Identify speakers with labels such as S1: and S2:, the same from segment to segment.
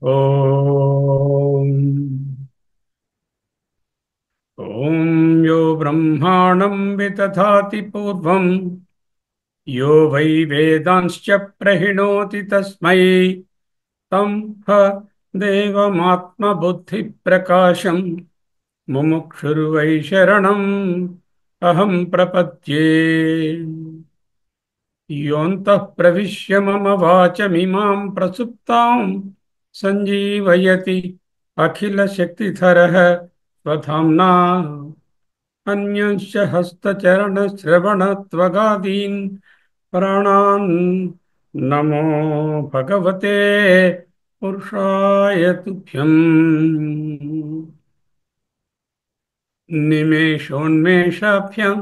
S1: ఓం ఓం యో బ్రహ్మాణం విదధాతి పూర్వం యో వై వేదాంశ్చ ప్రహిణోతి తస్మై తం హ దేవమాత్మబుద్ధి ప్రకాశం ముముక్షుర్వై శరణం అహం ప్రపద్యే. యోऽन्तः ప్రవిశ్య మమ వాచమిమాం ప్రసుప్తాం సంజీవయతి అఖిలశక్తిధరः స్వధామ్నా అన్యంశ్చ హస్తచరణశ్రవణత్వగాదీన్ ప్రాణాన్ నమో భగవతే పురుషాయ తుభ్యం. నిమేషోన్మేషాభ్యాం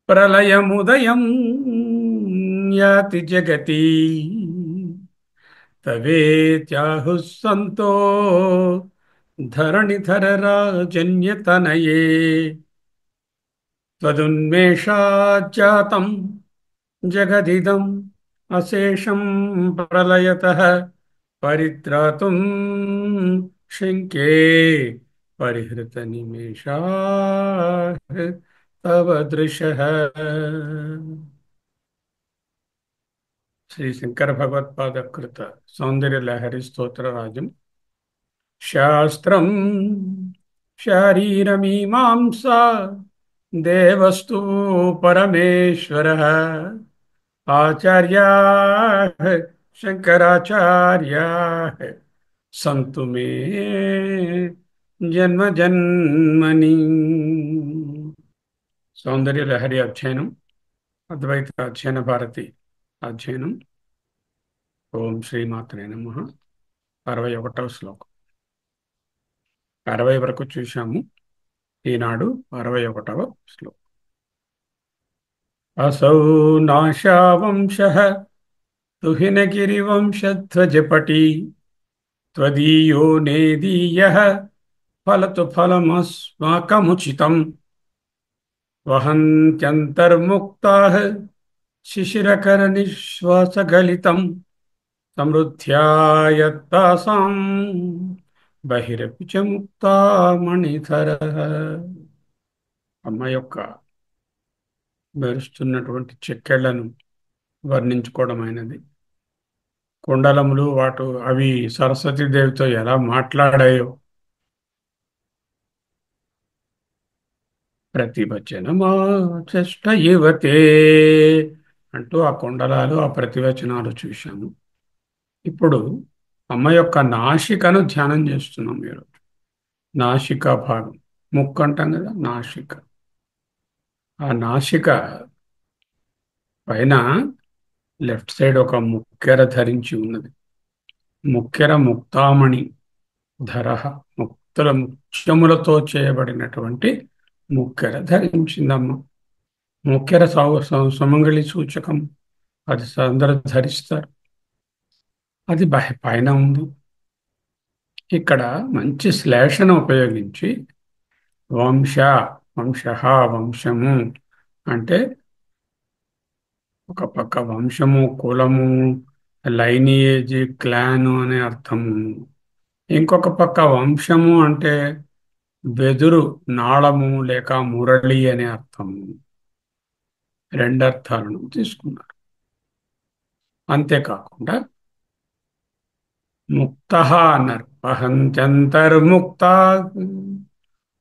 S1: ప్రళయముదయం యాతి జగతి తవేత్యాహుః సంతో ధరణిధరరాజన్యతనయే త్వదున్మేషాజ్జాతం జగదిదం అశేషం ప్రళయతః పరిత్రాతుం శంకే పరిహృత నిమేషాః తవ దృశః. శ్రీ శంకర భగవత్పాద కృత సౌందర్య లహరి స్తోత్రరాజం. శాస్త్రం శారీరమీమాంసా దేవస్తు పరమేశ్వరః ఆచార్యాః శంకరాచార్యాః సంతు మే జన్మ జన్మని. సౌందర్య లహరి అధ్యయనం, అద్వైత అధ్యయన భారతి అధ్యయనం. ఓం శ్రీమాత్రే నమః. 61వ శ్లోకం. 60 వరకు చూశాము. ఈనాడు 61వ శ్లోకం. అసౌ నాశావంశః తుహినగిరివంశధ్వజపటి త్వదీయో నేదీయః ఫలతు ఫలమస్మాకముచితం వహంత్యంతర్ముక్తాః శిశిరకర నిశ్వాసగలితం సమృద్ధ్యాయత్తాసాం బహిరపి చ ముక్తామణిధరః. అమ్మ యొక్క మెరుస్తున్నటువంటి చెక్కెళ్లను వర్ణించుకోవడమైనది. కుండలములు అవి సరస్వతీదేవితో ఎలా మాట్లాడాయో, ప్రతివచనమాచష్ట యువతే అంటూ ఆ కుండలాలు, ఆ ప్రతివచనాలు చూశాము. ఇప్పుడు అమ్మ యొక్క నాసికను ధ్యానం చేస్తున్నాం ఈరోజు. నాసికా భాగం, ముక్కు అంటాం కదా, నాసిక. ఆ నాసిక పైన లెఫ్ట్ సైడ్ ఒక ముక్కెర ధరించి ఉన్నది. ముక్కెర ముక్తామణి ధరః, ముక్తుల ముత్యములతో చేయబడినటువంటి ముక్కెర ధరించిందమ్మ. ముక్కెర సుమంగళి సూచకం. అది అందరూ ధరిస్తారు. అది పైన ఉంది. ఇక్కడ మంచి శ్లేషను ఉపయోగించి వంశః వంశము అంటే ఒక పక్క వంశము, కులము, లైనియేజ్, క్లాను అనే అర్థము. ఇంకొక పక్క వంశము అంటే వెదురు, నాళము లేక మురళి అనే అర్థము. రెండు అర్థాలను తీసుకున్నారు. అంతేకాకుండా ముక్తః అన్నారు. వహంత్యంతర్ముక్తా.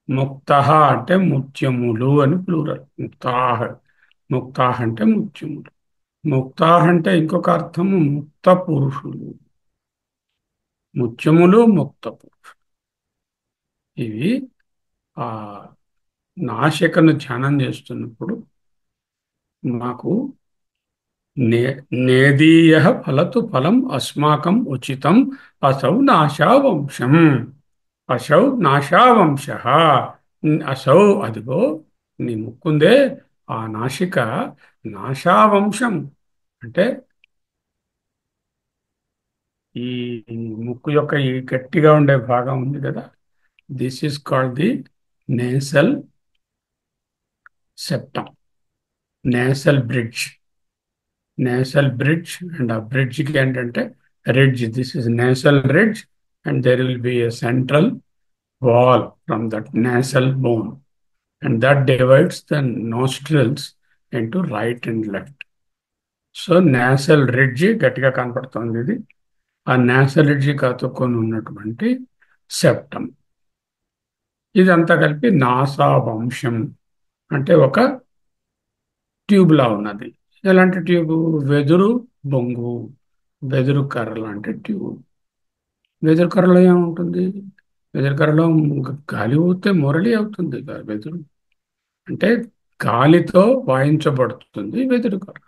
S1: ముక్తః అంటే ముత్యములు అని ప్లూరల్. ముక్తాః అంటే ముత్యములు. ముక్తాః అంటే ఇంకొక అర్థము ముక్త పురుషులు. ముత్యములు, ముక్త పురుషులు. ఇవి ఆ నాసికను ధ్యానం చేస్తున్నప్పుడు మాకు నేదీయః ఫలతు ఫలం అస్మాకం ఉచితం అసౌ నాశా వంశం. అసౌ నాశావంశ. అసౌ అదిగో నీ ముక్కుందే, ఆ నాసిక నాశావంశం. అంటే ఈ ముక్కు యొక్క ఈ గట్టిగా ఉండే భాగం ఉంది కదా, this is called the nasal septum, nasal bridge. Nasal bridge. And ఆ బ్రిడ్జ్కి ఏంటంటే ridge, this is nasal ridge. And there will be a central wall from that nasal bone, and that divides the nostrils into right and left. So nasal ridge గట్టిగా కనపడుతుంది ఇది. ఆ nasal ridge కతుక్కొని ఉన్నటువంటి septum. ఇదంతా కలిపి NASA వంశం. అంటే ఒక ట్యూబ్ లా ఉన్నది. ఎలాంటి ట్యూబ్? వెదురు బొంగు, వెదురు కర్ర లాంటి ట్యూబ్. వెదురు కర్రలో ఏముంటుంది? వెదురు కర్రలో గాలి ఊస్తే మురళి అవుతుంది వెదురు. అంటే గాలితో వాయించబడుతుంది వెదురు కర్ర.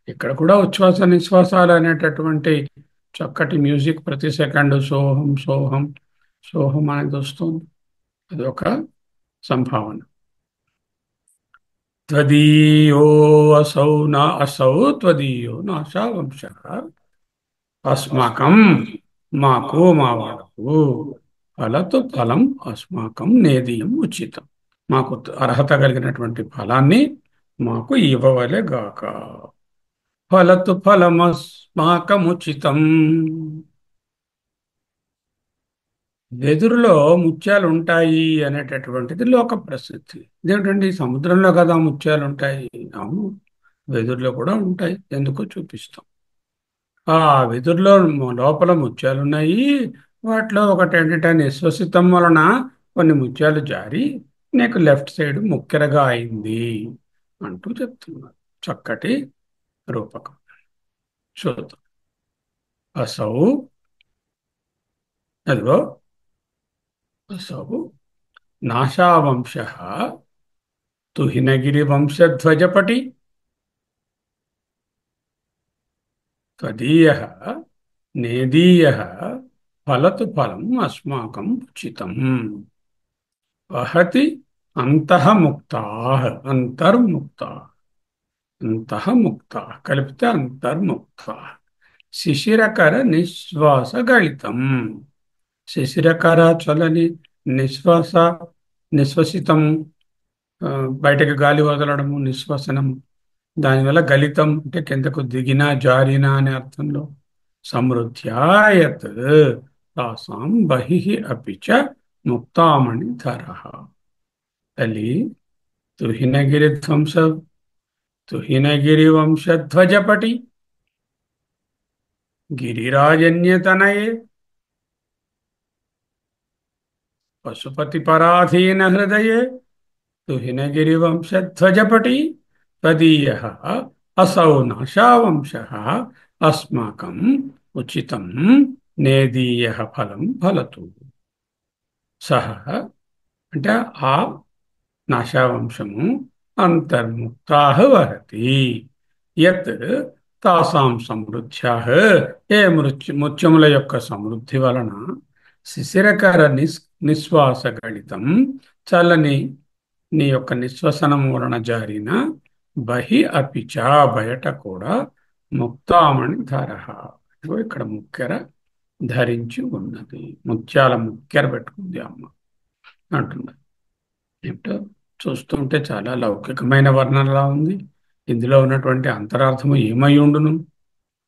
S1: ఇక్కడ కూడా ఉచ్ఛ్వాస నిశ్వాసాలు అనేటటువంటి చక్కటి మ్యూజిక్ ప్రతి సెకండ్ సోహం సోహం సోహం అనేది వస్తుంది. అది ఒక సంభావన. త్వదీయో అసౌ నా అసౌ త్వదీయో నాశా వంశ. అస్మాకం మాకు మా వాళ్ళకు, ఫలతు ఫలం అస్మాకం నేదీయం ఉచితం. మాకు అర్హత కలిగినటువంటి ఫలాన్ని మాకు ఇవ్వవలే గాక. ఫలతు ఫలమస్మాకముచితం. వెదురులో ముత్యాలు ఉంటాయి అనేటటువంటిది లోక ప్రసిద్ధి. ఇదేంటండి, సముద్రంలో కదా ముత్యాలు ఉంటాయి? అవును, వెదురులో కూడా ఉంటాయి. ఎందుకో చూపిస్తాం. ఆ వెదురులో లోపల ముత్యాలు ఉన్నాయి. వాటిలో ఒకటి ఏంటంటే నిశ్వసితం వలన కొన్ని ముత్యాలు జారి నీకు లెఫ్ట్ సైడ్ ముక్కెరగా అయింది అంటూ చెప్తున్నారు. చక్కటి రూపకం. చూద్దాం. అసౌ, అదిగో అసౌ నాశావంశ తుహినగిరి వంశధ్వజపటి త్వదీయ నేదీయ ఫలతు ఫలం అస్మాకం ఉచితం. వహతి అంతఃముక్తా. అంతర్ముక్తా. అంతఃముక్తా కలిపితే అంతర్ముక్త. శిశిరకర నిశ్వాస గళితం. శిశిరకర చలని నిశ్వాస, నిశ్వసితము, బయటకు గాలి వదలడము నిశ్వసనము. దానివల్ల గలితం అంటే కిందకు దిగినా జారినా అనే అర్థంలో. సమృద్ధ్యాయత్ తాసాం బహిః అపి చ ముక్తామణి ధర. తల్లి, తుహినగిరి ధ్వంస, తుహినగిరి వంశధ్వజపటి గిరిరాజన్యతనయే పశుపతి పరాధీన హృదయే తుహినగిరి వంశధ్వజపటి తదీయ అసౌ నాశావంశ అస్మాకం ఉచితం నేదీయ ఫలం ఫలతు. సహ అంటే ఆ నాశావంశము అంతర్ముక్తా వహతి యత్ తాసాం సమృద్ధ్యా, ఏ ముత్యముల యొక్క సమృద్ధి వలన శిశిరకర నిశ్వాస గళితం చల్లని నీ యొక్క నిశ్వసనం వలన జారిన బహి అపిచ బయట కూడా ముక్తామణి ధర. ఇదిగో ఇక్కడ ముక్కెర ధరించి ఉన్నది. ముత్యాల ముక్కెర పెట్టుకుంది అమ్మ అంటుంది. ఏమిటో చూస్తుంటే చాలా లౌకికమైన వర్ణనలా ఉంది. ఇందులో ఉన్నటువంటి అంతరార్థము ఏమై ఉండును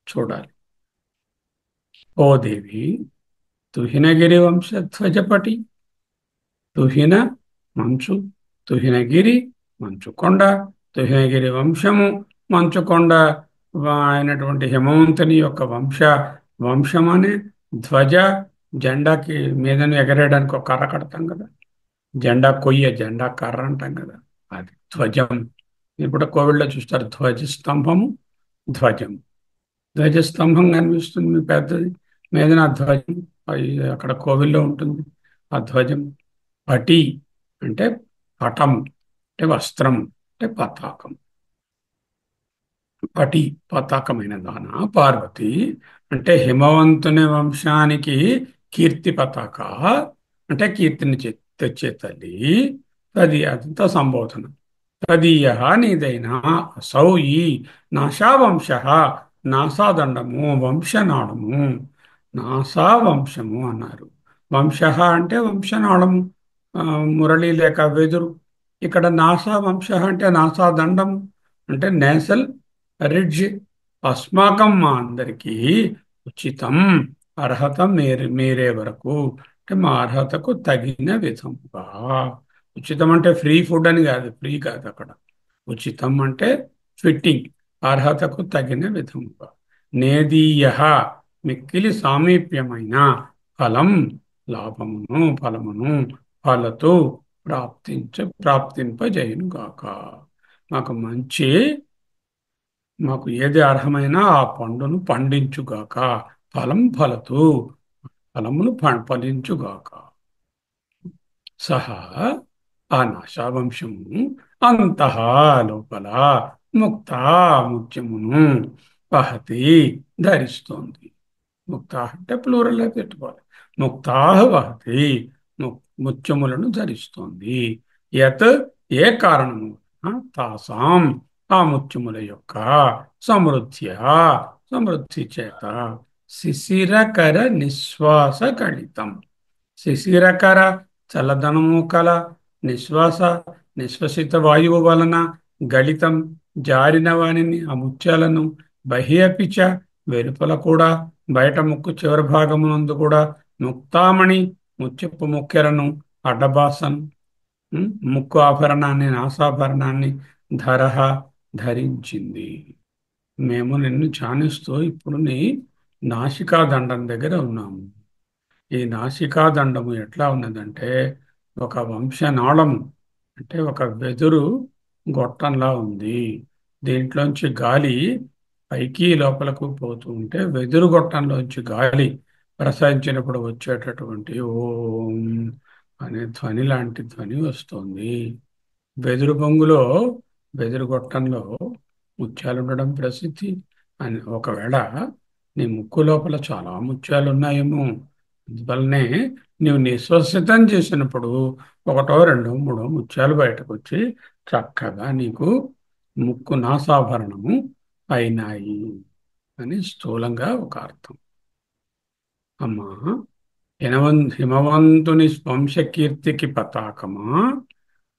S1: చూడాలి. ఓ దేవి, తుహినగిరి వంశధ్వజపటి. తుహిన మంచు, తుహినగిరి మంచుకొండ, తుహినగిరి వంశము మంచుకొండ అయినటువంటి హిమవంతుని యొక్క వంశం అనే ధ్వజ, జెండాకి మీదను ఎగరేయడానికి ఒక కర్ర కడతాం కదా, జెండా కొయ్య, జెండా కర్ర అంటాం కదా, అది ధ్వజం. ఇప్పుడు కోవిడ్లో చూస్తారు ధ్వజస్తంభము, ధ్వజం. ధ్వజస్తంభం కనిపిస్తుంది మీ పెద్దది, మీద ఆ ధ్వజం అక్కడ కోవిల్లో ఉంటుంది. ఆ ధ్వజం. పటి అంటే పటం, అంటే వస్త్రం, అంటే పతాకం. పటి పతాకమైన దాన పార్వతి అంటే హిమవంతుని వంశానికి కీర్తి పతాక. అంటే కీర్తిని తెచ్చే తల్లి. తది అదంతా సంబోధన. తదీయ నీదైనా అసౌ ఈ నాశావంశ, నాసాదండము వంశనాళము. నాసా వంశము అన్నారు. వంశ అంటే వంశనాళము, ఆ, మురళి లేక వెదురు. ఇక్కడ నాసా వంశ అంటే నాసా దండము, అంటే నేసల్ రిడ్జ్. అస్మాకం మా అందరికీ ఉచితం, అర్హత మీరే వరకు, అంటే మా అర్హతకు తగిన విధముగా. ఉచితం అంటే ఫ్రీ ఫుడ్ అని కాదు, ఫ్రీ కాదు అక్కడ. ఉచితం అంటే ఫిట్టింగ్, అర్హతకు తగిన విధముగా. నేదీయ మిక్కిలి సామీప్యమైన ఫలం, లాభమును ఫలమును ఫలతో ప్రాప్తింపజేయునుగాక. మాకు మంచి, మాకు ఏది అర్హమైన ఆ పండును పండించుగాక. ఫలతు, ఫలమును ఫలించుగాక. సహా ఆ నాశావంశము అంతః లోపల ముక్తా ముత్యమును వహతి ధరిస్తోంది. ముక్తా అంటే ప్లూరల్ పెట్టుకోవాలి. ముక్తాహ వహతి, ముత్యములను ధరిస్తోంది. యత్ ఏ కారణము తాసాం ఆ ముత్యముల యొక్క సమృద్ధ్యా సమృద్ధి చేత శిశిరకర నిశ్వాస గళితం. శిశిరకర చల్లదనము కల నిశ్వాస, నిశ్వసిత వాయువు వలన గళితం జారిన వానిని ఆ ముత్యాలను బహియపిచ వెలుపల కూడా, బయట ముక్కు చివరి భాగమునందు కూడా ముక్తామణి ముత్యపు ముక్కెరను అడ్డబాసన్, ముక్కు ఆభరణాన్ని నాసాభరణాన్ని ధరహ ధరించింది. మేము నిన్ను ధ్యానిస్తూ ఇప్పుడు నీ నాసికా దండం దగ్గర ఉన్నాము. ఈ నాసికా దండము ఎట్లా ఉన్నదంటే ఒక వంశనాళము, అంటే ఒక వెదురు గొట్టంలా ఉంది. దీంట్లోంచి గాలి పైకి లోపలకు పోతూ ఉంటే వెదురు గొట్టంలోంచి గాలి ప్రసరించినప్పుడు వచ్చేటటువంటి ఓం అనే ధ్వని లాంటి ధ్వని వస్తుంది. వెదురు బొంగులో, వెదురు గొట్టంలో ముత్యాలు ఉండడం ప్రసిద్ధి. అని ఒకవేళ నీ ముక్కు లోపల చాలా ముత్యాలు ఉన్నాయేమో, అందువల్లనే నీవు నిశ్వసితం చేసినప్పుడు ఒకటో రెండో మూడో ముత్యాలు బయటకు వచ్చి చక్కగా నీకు ముక్కు నాసాభరణము అయినాయి అని స్థూలంగా ఒక అర్థం. అమ్మా, హిమవంతుని వంశకీర్తికి పతాకమా,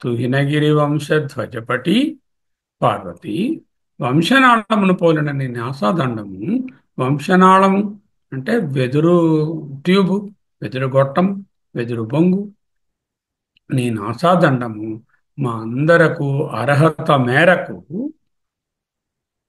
S1: తుహినగిరి వంశధ్వజపటి పార్వతి, వంశనాళమును పోలిన నీ నాసాదండము. వంశనాళము అంటే వెదురు ట్యూబు, వెదురు గొట్టం, వెదురు బొంగు. నీ నాసాదండము మా అందరకు అర్హత మేరకు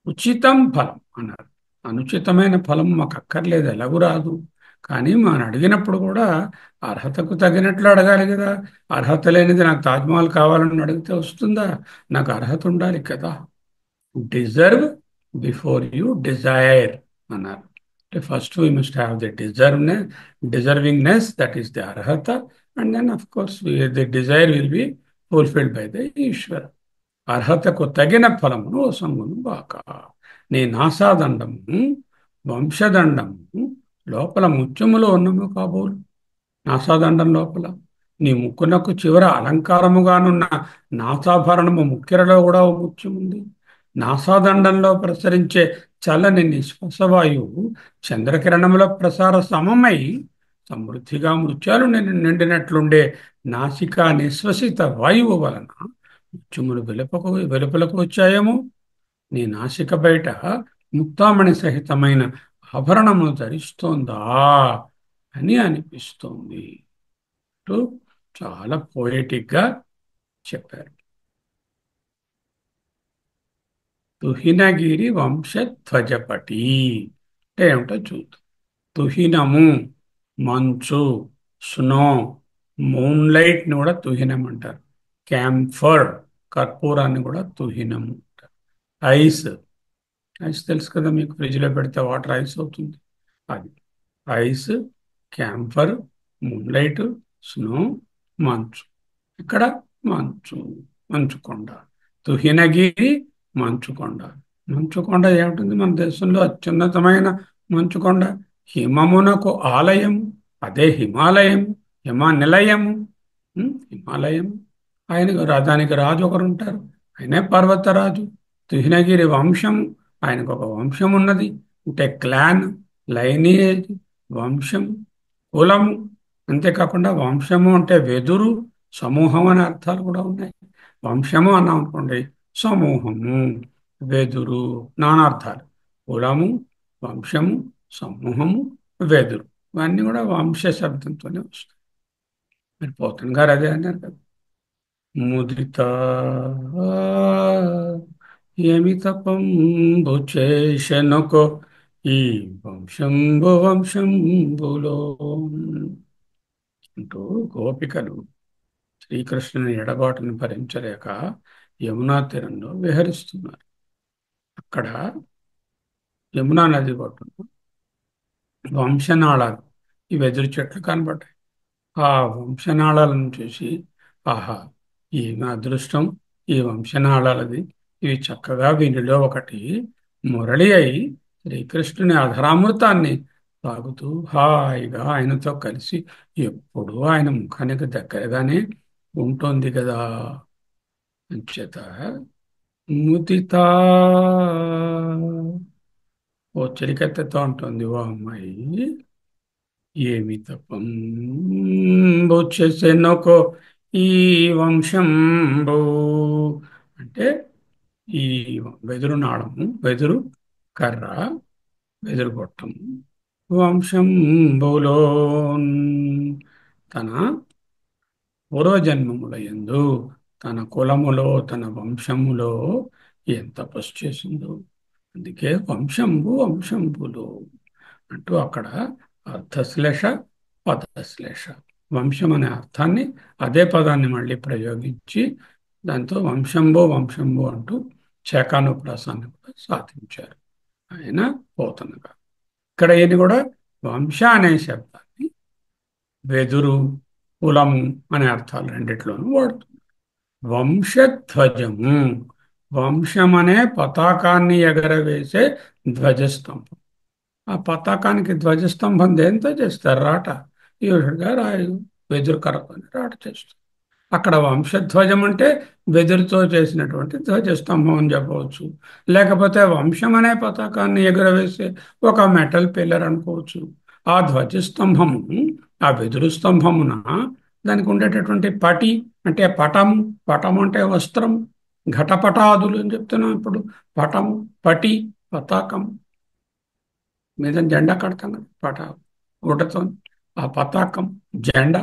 S1: ఉచితం ఫలం అన్నారు. అనుచితమైన ఫలం మాకు అక్కర్లేదు, ఎలాగూ రాదు. కానీ మనం అడిగినప్పుడు కూడా అర్హతకు తగినట్లు అడగాలి కదా. అర్హత లేనిది నాకు తాజ్మహల్ కావాలని అడిగితే వస్తుందా? నాకు అర్హత ఉండాలి కదా. డిజర్వ్ బిఫోర్ యూ డిజైర్ అన్నారు. అంటే first we must have the deservingness, that is the అర్హత, and then of course the desire will be fulfilled by the Ishwar. అర్హతకు తగిన ఫలమును వసంగును బాక. నీ నాసాదండము వంశదండము లోపల ముత్యములో ఉన్నము కాబోలు. నాసాదండం లోపల నీ ముక్కునకు చివర అలంకారముగానున్న నాసాభరణము ముక్కెరలో కూడా ఓ ముత్యం ఉంది. నాసాదండంలో ప్రసరించే చల్లని నిశ్వాసవాయువు చంద్రకిరణముల ప్రసార సమమై సమృద్ధిగా ముత్యాలు నిండినట్లుండే నాసికా నిశ్వసిత వాయువు వలన ముత్యములు వెలుపలకు వచ్చాయేమో. నీ నాసిక బయట ముక్తామణి సహితమైన ఆభరణము ధరిస్తోందా అని అనిపిస్తోంది. అంటూ చాలా పోయటిక్గా చెప్పారు. తుహినగిరి వంశధ్వజపటి అంటే ఏమిటో చూద్దాం. తుహినము మంచు, స్నో, మూన్ లైట్ ని కూడా తుహినం అంటారు. క్యాంఫర్ కర్పూరాన్ని కూడా తుహినం అంటారు. ఐస్, ఐస్ తెలుసు కదా మీకు, ఫ్రిడ్జ్లో పెడితే వాటర్ ఐస్ అవుతుంది. అది ఐస్, క్యాంఫర్, మూన్లైట్, స్నో, మంచు. ఇక్కడ మంచు, మంచుకొండ. తుహినగిరి మంచుకొండ. మంచుకొండ ఏమిటింది? మన దేశంలో అత్యున్నతమైన మంచుకొండ, హిమమునకు ఆలయం, అదే హిమాలయం. హిమానిలయము, హిమాలయము. దానికి రాజు ఒకరు ఉంటారు, ఆయనే పర్వతరాజు. తుహినగిరి వంశము, ఆయనకు ఒక వంశం ఉన్నది, అంటే క్లాన్, లైనేజ్, వంశం, కులము. అంతేకాకుండా వంశము అంటే వెదురు, సమూహం అనే అర్థాలు కూడా ఉన్నాయి. వంశము అన్నాం అనుకోండి, సమూహము, వెదురు, నానార్థాలు. కులము, వంశము, సమూహము, వెదురు, ఇవన్నీ కూడా వంశ శబ్దంతోనే వస్తాయి. మీరు పోతన్ గారు అదే అన్నారు కదా, ముదిత ఏమి తపంబు చేశనుకో ఈ వంశంబులో అంటూ గోపికలు శ్రీకృష్ణుని ఎడబాటును భరించలేక యమునా తీరంలో విహరిస్తున్నారు. అక్కడ యమునా నది ఒడ్డున వంశనాళాలు, ఈ వెదురు చెట్లు కనబడ్డాయి. ఆ వంశనాళాలను చూసి, ఆహా, ఈమె అదృష్టం, ఈ వంశనాళాలది, ఇవి చక్కగా వీనిలో ఒకటి మురళి అయి శ్రీకృష్ణుని అధరామృతాన్ని తాగుతూ హాయిగా ఆయనతో కలిసి ఎప్పుడూ ఆయన ముఖానికి దగ్గరగానే ఉంటుంది కదా. అంచేత ముదితా, ఓ చెలికత్తెతో ఉంటుంది, ఓ అమ్మాయి, ఏమి తపం చేసేనోకో ఈ వంశంబు, అంటే ఈ వెదురు నాళము, వెదురు కర్ర, వెదురు గొట్టము, వంశంబులో తన పూర్వజన్మముల యందు, తన కులములో, తన వంశములో ఏం తపస్సు చేసిందో. అందుకే వంశంబులో అంటూ అక్కడ అర్థశ్లేష, పదశ్లేష. వంశం అనే అర్థాన్ని, అదే పదాన్ని మళ్ళీ ప్రయోగించి దాంతో వంశంబు అంటూ చేకానుప్రాసాన్ని కూడా సాధించారు ఆయన పోతనగా. ఇక్కడ ఇది కూడా వంశ అనే శబ్దాన్ని వెదురు, కులము అనే అర్థాలు రెండిట్లోనూ వాడుతుంది. వంశధ్వజము, వంశం అనే పతాకాన్ని ఎగరవేసే ధ్వజస్తంభం. ఆ పతాకానికి ధ్వజస్తంభం దేంతో చేస్తారు? రాట. యూజువల్గా రాయి, వెదురు కర్రతోని రాట చేస్తారు. అక్కడ వంశధ్వజం అంటే వెదురుతో చేసినటువంటి ధ్వజస్తంభం అని చెప్పవచ్చు. లేకపోతే వంశం అనే పతాకాన్ని ఎగురవేసే ఒక మెటల్ పిల్లర్ అనుకోవచ్చు. ఆ ధ్వజస్తంభము, ఆ వెదురు స్తంభమున దానికి ఉండేటటువంటి పటి అంటే పటము, పటము అంటే వస్త్రం, ఘటపటాదులు అని చెప్తున్నాం ఇప్పుడు. పటము, పటి, పతాకం, మీద జెండా కడతాం కదా, గుడ్డతో. ఆ పతాకం, జెండా.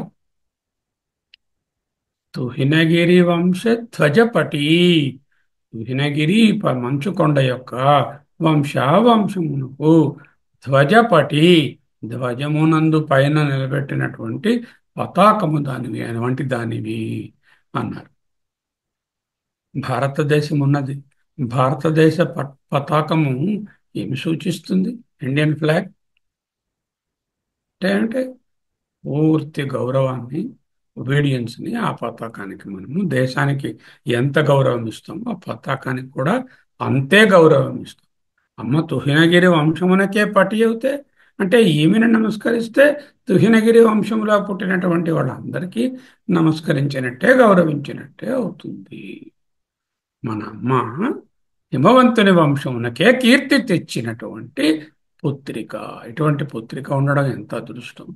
S1: తుహినగిరి వంశ ధ్వజపటి, తుహినగిరి మంచుకొండ యొక్క వంశమునకు ధ్వజపటి, ధ్వజమునందు పైన నిలబెట్టినటువంటి పతాకము దానివి, అటువంటి దానివి అన్నారు. భారతదేశం ఉన్నది. భారతదేశ పతాకము ఏమి సూచిస్తుంది? ఇండియన్ ఫ్లాగ్ అంటే పూర్తి గౌరవాన్ని, ఒబీడియన్స్ని ఆ పతాకానికి, మనము దేశానికి ఎంత గౌరవం ఇస్తామో ఆ పతాకానికి కూడా అంతే గౌరవం ఇస్తాం. అమ్మ తుహినగిరి వంశమునకే పటి అవుతే, అంటే ఈమెను నమస్కరిస్తే తుహినగిరి వంశంలో పుట్టినటువంటి వాళ్ళందరికీ నమస్కరించినట్టే, గౌరవించినట్టే అవుతుంది. మన అమ్మ హిమవంతుని వంశమునకే కీర్తి తెచ్చినటువంటి పుత్రిక. ఇటువంటి పుత్రిక ఉండడం ఎంత అదృష్టం.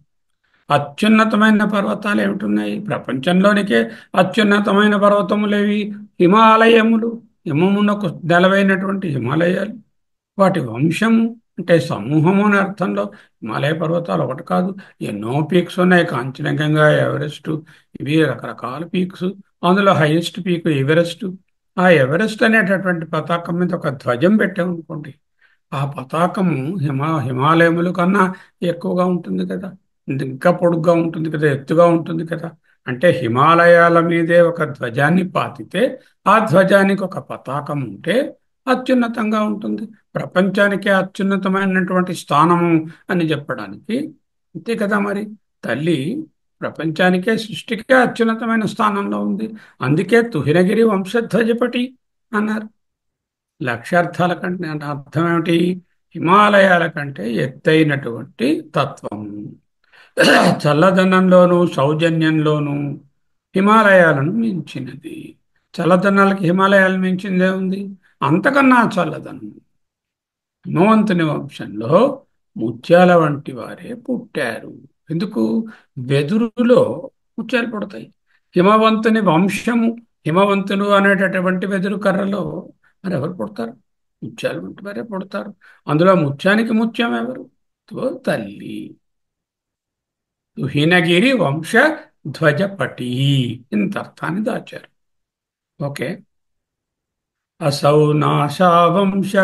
S1: అత్యున్నతమైన పర్వతాలు ఏమిటున్నాయి ప్రపంచంలోనికే? అత్యున్నతమైన పర్వతములేవి? హిమాలయములు, హిమమునకు నెలవైనటువంటి హిమాలయాలు. వాటి వంశము అంటే సమూహము అనే అర్థంలో హిమాలయ పర్వతాలు ఒకటి కాదు, ఎన్నో పీక్స్ ఉన్నాయి. కాంచనజంగా, ఎవరెస్ట్, ఇవి రకరకాల పీక్స్. అందులో హైయెస్ట్ పీక్ ఎవరెస్ట్. ఆ ఎవరెస్ట్ అనేటటువంటి పతాకం మీద ఒక ధ్వజం పెట్టామనుకోండి, ఆ పతాకము హిమాలయముల కన్నా ఎక్కువగా ఉంటుంది కదా, ఇంకా పొడుగ్గా ఉంటుంది కదా, ఎత్తుగా ఉంటుంది కదా. అంటే హిమాలయాల మీదే ఒక ధ్వజాన్ని పాతితే, ఆ ధ్వజానికి ఒక పతాకం ఉంటే అత్యున్నతంగా ఉంటుంది. ప్రపంచానికే అత్యున్నతమైనటువంటి స్థానము అని చెప్పడానికి అంతే కదా మరి. తల్లి ప్రపంచానికే, సృష్టికే అత్యున్నతమైన స్థానంలో ఉంది. అందుకే తుహినగిరి వంశధ్వజపటి అన్నారు. లక్ష్యార్థాల కంటే అంటే అర్థం ఏమిటి? హిమాలయాల కంటే ఎత్తైనటువంటి తత్వం. చల్లదనంలోను సౌజన్యంలోను హిమాలయాలను మించినది. చల్లదనాలకి హిమాలయాలను మించిందే ఉంది. అంతకన్నా చల్లదనం. హిమవంతుని వంశంలో ముత్యాల వంటి వారే పుట్టారు. ఎందుకు? వెదురులో ముత్యాలు పుడతాయి. హిమవంతుని వంశము, హిమవంతులు అనేటటువంటి వెదురు కర్రలో మరి ఎవరు పుడతారు? ముత్యాలు వంటి వారే పుడతారు. అందులో ముత్యానికి ముత్యం ఎవరు? తల్లి. హినగిరి వంశ ధ్వజపటి. ఇంత అర్థాన్ని దాచారు. ఓకే. అసౌ నాశావంశ.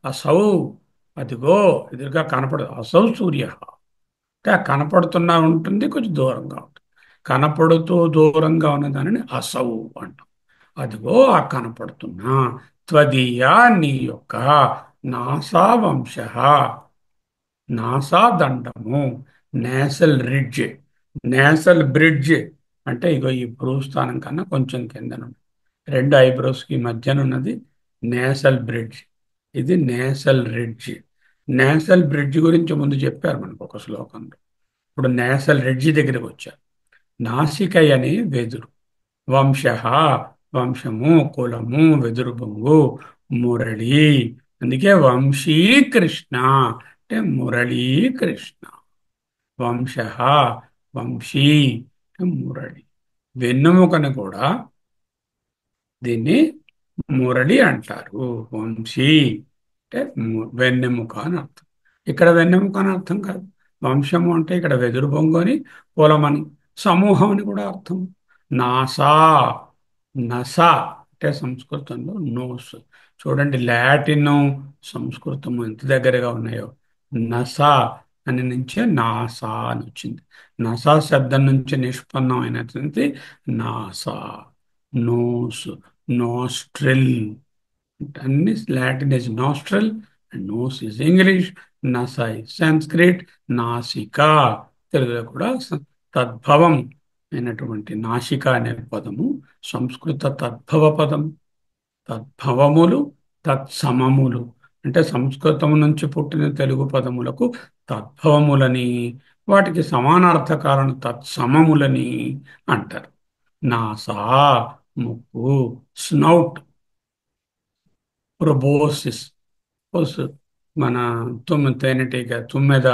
S1: అసౌ, అదిగో ఎదురుగా కనపడదు. అసౌ సూర్య అంటే ఆ కనపడుతున్నా ఉంటుంది, కొంచెం దూరంగా ఉంటుంది. కనపడుతూ దూరంగా ఉన్న దానిని అసౌ అంటాం. అదిగో ఆ కనపడుతున్నా త్వదీయ, నీ యొక్క నాసా వంశ, నాసా దండము, నేసల్ రిడ్జ్. నేసల్ బ్రిడ్జ్ అంటే ఇగో ఈ భ్రూస్థానం కన్నా కొంచెం కిందనుంది. రెండు ఐబ్రోస్ కి మధ్యన ఉన్నది నేసల్ బ్రిడ్జ్. ఇది నేసల్ రిడ్జ్. నేసల్ బ్రిడ్జ్ గురించి ముందు చెప్పారు మనకు ఒక శ్లోకంలో. ఇప్పుడు నేసల్ రిడ్జ్ దగ్గరికి వచ్చారు. నాసికై అని వెదురు. వంశ, వంశము, కులము, వెదురు బొంగు, మురళి. అందుకే వంశీ కృష్ణ అంటే మురళీ కృష్ణ. వంశ, వంశీ అంటే మురళి. వెన్నెముకని కూడా దీన్ని మురళి అంటారు. వంశీ అంటే వెన్నెముక అని అర్థం. ఇక్కడ వెన్నెముక అని అర్థం కాదు. వంశము అంటే ఇక్కడ వెదురు బొంగు అని, కులమని, సమూహం అని కూడా అర్థం. నాసా, నస అంటే సంస్కృతంలో నోస్. చూడండి, లాటిన్ సంస్కృతము ఎంత దగ్గరగా ఉన్నాయో. నస అని నుంచే నాసా అని వచ్చింది. నసా శబ్దం నుంచి నిష్పన్నమైనటువంటి నాసా. Nose, nostril. అన్ని Latin is nostril and nose is English. నస is Sanskrit. నాసిక తెలుగులో కూడా తద్భవం అయినటువంటి నాసిక అనే పదము సంస్కృత తద్భవ పదం. తద్భవములు, తత్సమములు అంటే సంస్కృతం నుంచి పుట్టిన తెలుగు పదములకు తద్భవములని, వాటికి సమానార్థకాలను తత్సమములని అంటారు. నాసా ముక్కు, స్నౌట్, ప్రొబోసిస్. మన తేనెటీగ, తుమ్మెద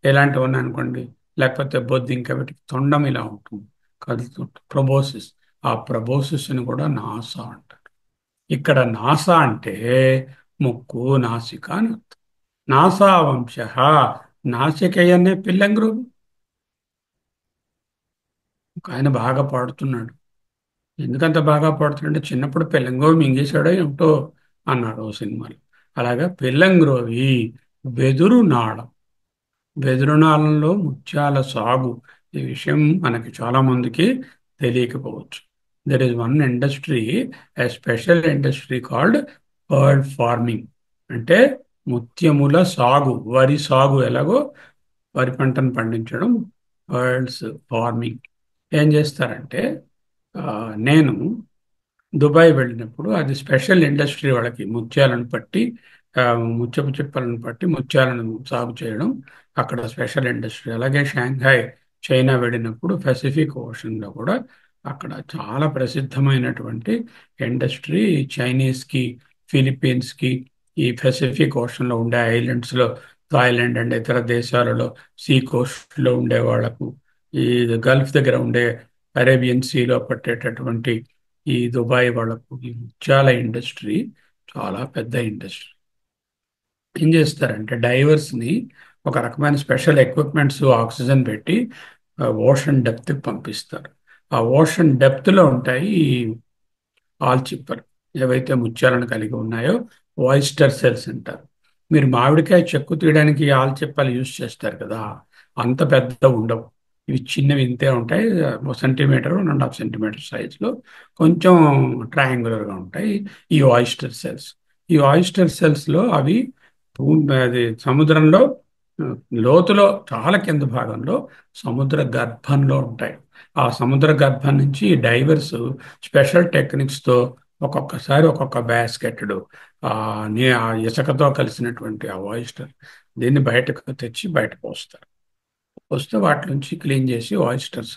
S1: ఇలాంటివి ఉన్నాయనుకోండి, లేకపోతే బొద్దింక, వీటికి తొండం ఇలా ఉంటుంది, కదులుతుంటుంది. ప్రొబోసిస్. ఆ ప్రొబోసిస్ని కూడా నాసా అంటారు. ఇక్కడ నాసా అంటే ముక్కు, నాసిక అని అర్థం. నాసా వంశ, నాసికయ్యనే పిల్లంగ్రు. ఒక ఆయన బాగా పాడుతున్నాడు. ఎందుకంత బాగా పాడుతున్నాడంటే చిన్నప్పుడు పెళ్ళంగో మింగేశాడో ఏమిటో అన్నాడు ఓ సినిమాలో. అలాగా పెళ్ళంగ్రోవి వెదురు నాళం. వెదురు నాళంలో ముత్యాల సాగు. ఈ విషయం మనకి చాలా మందికి తెలియకపోవచ్చు. There is one industry, a special industry called pearl farming. అంటే ముత్యముల సాగు, వరి సాగు. ఎలాగో వరి పంటను పండించడం, పర్ల్స్ ఫార్మింగ్. ఏం చేస్తారంటే, నేను దుబాయ్ వెళ్ళినప్పుడు అది స్పెషల్ ఇండస్ట్రీ. వాళ్ళకి ముత్యాలను పట్టి, ఆ, ముత్యపు చిప్పలను పట్టి ముత్యాలను సాగు చేయడం అక్కడ స్పెషల్ ఇండస్ట్రీ. అలాగే షాంఘాయ్, చైనా వెళ్ళినప్పుడు పెసిఫిక్ ఓషన్లో కూడా అక్కడ చాలా ప్రసిద్ధమైనటువంటి ఇండస్ట్రీ. చైనీస్కి, ఫిలిప్పీన్స్కి, ఈ పెసిఫిక్ ఓషన్లో ఉండే ఐలాండ్స్లో, థాయిలాండ్ అండ్ ఇతర దేశాలలో సీ కోస్ట్లో ఉండే వాళ్లకు, ఈ గల్ఫ్ దగ్గర ఉండే అరేబియన్ సీలో పట్టేటటువంటి ఈ దుబాయ్ వాళ్ళకు ఈ ముత్యాల ఇండస్ట్రీ చాలా పెద్ద ఇండస్ట్రీ. ఏం చేస్తారంటే డైవర్స్ని ఒక రకమైన స్పెషల్ ఎక్విప్మెంట్స్, ఆక్సిజన్ పెట్టి ఓషన్ డెప్త్కి పంపిస్తారు. ఆ ఓషన్ డెప్త్లో ఉంటాయి ఈ ఆల్చిప్పర్, ఏవైతే ముత్యాలను కలిగి ఉన్నాయో వాయిస్టర్ సెల్స్ అంటారు. మీరు మామిడికాయ చెక్కు తీయడానికి ఆల్చిప్పలు యూజ్ చేస్తారు కదా, అంత పెద్ద ఉండవు. ఇవి చిన్నవి ఇంతే ఉంటాయి. సెంటీమీటర్, 1.5 సెంటీమీటర్ సైజులో కొంచెం ట్రయాంగులర్గా ఉంటాయి ఈ ఆయిస్టర్ సెల్స్. ఈ ఆయిస్టర్ సెల్స్లో అవి అది సముద్రంలో ఆ, లోతులో చాలా కింద భాగంలో సముద్ర గర్భంలో ఉంటాయి. ఆ సముద్ర గర్భం నుంచి డైవర్స్ స్పెషల్ టెక్నిక్స్తో ఒక్కొక్కసారి ఒక్కొక్క బాస్కెట్డు ఆ ఇసుకతో కలిసినటువంటి ఆ ఆయిస్టర్ దీన్ని బయటకు తెచ్చి బయటకు వస్తారు. వస్తే వాటి నుంచి క్లీన్ చేసి ఆయిస్టర్స్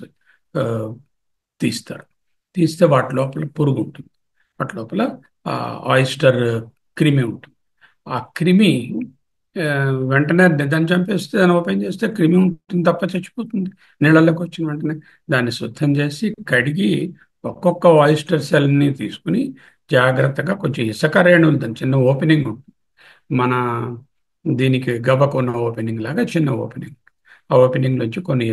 S1: తీస్తారు. తీస్తే వాటి లోపల పురుగు ఉంటుంది. వాటి లోపల ఆయిస్టర్ క్రిమి ఉంటుంది. ఆ క్రిమి ఆ, వెంటనే దాన్ని చంపేస్తే దాన్ని ఓపెన్ చేస్తే క్రిమి ఉంటుంది తప్ప చచ్చిపోతుంది. నీళ్ళలోకి వచ్చిన వెంటనే దాన్ని శుద్ధం చేసి కడిగి ఒక్కొక్క ఆయిస్టర్ సెల్ని తీసుకుని జాగ్రత్తగా కొంచెం ఇసుక రేణువులు దాని చిన్న ఓపెనింగ్ ఉంటుంది. మన దీనికి గబకున్న ఓపెనింగ్ లాగా చిన్న ఓపెనింగ్. ఆ ఓపెనింగ్ నుంచి కొన్ని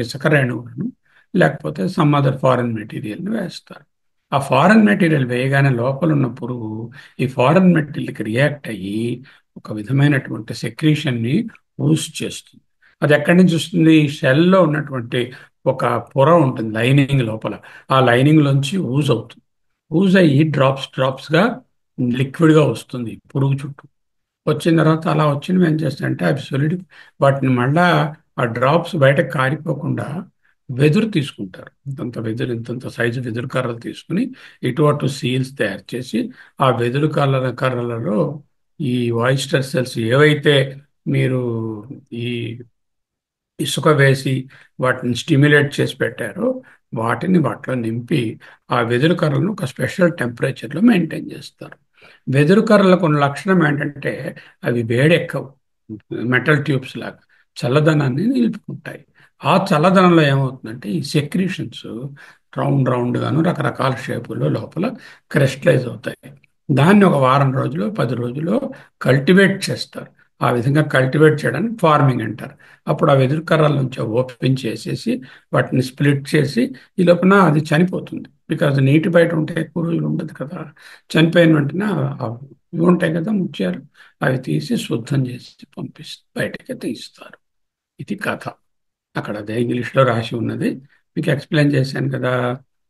S1: ఇసుక రేణువులను లేకపోతే సమ్ అదర్ ఫారెన్ మెటీరియల్ని వేస్తారు. ఆ ఫారెన్ మెటీరియల్ వేయగానే లోపల ఉన్న పురుగు ఈ ఫారెన్ మెటీరియల్కి రియాక్ట్ అయ్యి ఒక విధమైనటువంటి సెక్రీషన్ని ఊస్ చేస్తుంది. అది ఎక్కడి నుంచి వస్తుంది? షెల్లో ఉన్నటువంటి ఒక పొర ఉంటుంది లైనింగ్ లోపల. ఆ లైనింగ్ లోంచి ఊజ్ అవుతుంది. ఊజ్ అయ్యి డ్రాప్స్గా లిక్విడ్గా వస్తుంది పురుగు చుట్టూ. వచ్చిన తర్వాత అలా వచ్చినవి ఏం చేస్తాయంటే అవి సొలిడి వాటిని మళ్ళా ఆ డ్రాప్స్ బయటకు కారిపోకుండా వెదురు తీసుకుంటారు. ఇంతంత వెదురు, ఇంతంత సైజు వెదురు కర్రలు తీసుకుని ఇటు అటు సీల్స్ తయారు చేసి ఆ వెదురు కర్రలలో ఈ వాయిస్టర్ సెల్స్ ఏవైతే మీరు ఈ ఇసుక వేసి వాటిని స్టిమ్యులేట్ చేసి పెట్టారో వాటిని వాటిలో నింపి ఆ వెదురు కర్రలను ఒక స్పెషల్ టెంపరేచర్లో మెయింటైన్ చేస్తారు. వెదురు కర్రలకు ఉన్న లక్షణం ఏంటంటే అవి వేడెక్కవు. మెటల్ ట్యూబ్స్ లాగా చల్లదనాన్ని నిలుపుకుంటాయి. ఆ చల్లదనంలో ఏమవుతుందంటే ఈ సెక్రీషన్స్ రౌండ్ గాను రకరకాల షేపుల్లో లోపల క్రిస్టలైజ్ అవుతాయి. దాన్ని ఒక వారం రోజులు 10 రోజులు కల్టివేట్ చేస్తారు. ఆ విధంగా కల్టివేట్ చేయడానికి ఫార్మింగ్ అంటారు. అప్పుడు ఆ వెదురు కర్రల నుంచి ఓపెన్ చేసేసి వాటిని స్ప్లిట్ చేసి ఈ లోపల అది చనిపోతుంది. బికాజ్ నీటి బయట ఉంటే ఎక్కువ రోజులు ఉండదు కదా. చనిపోయిన వెంటనే ఇవి ఉంటాయి కదా ముత్యాలు, అవి తీసి శుద్ధం చేసి బయటకి తీస్తారు. ఇది కథ. అక్కడ అదే ఇంగ్లీష్లో రాసి ఉన్నది, మీకు ఎక్స్ప్లెయిన్ చేశాను కదా.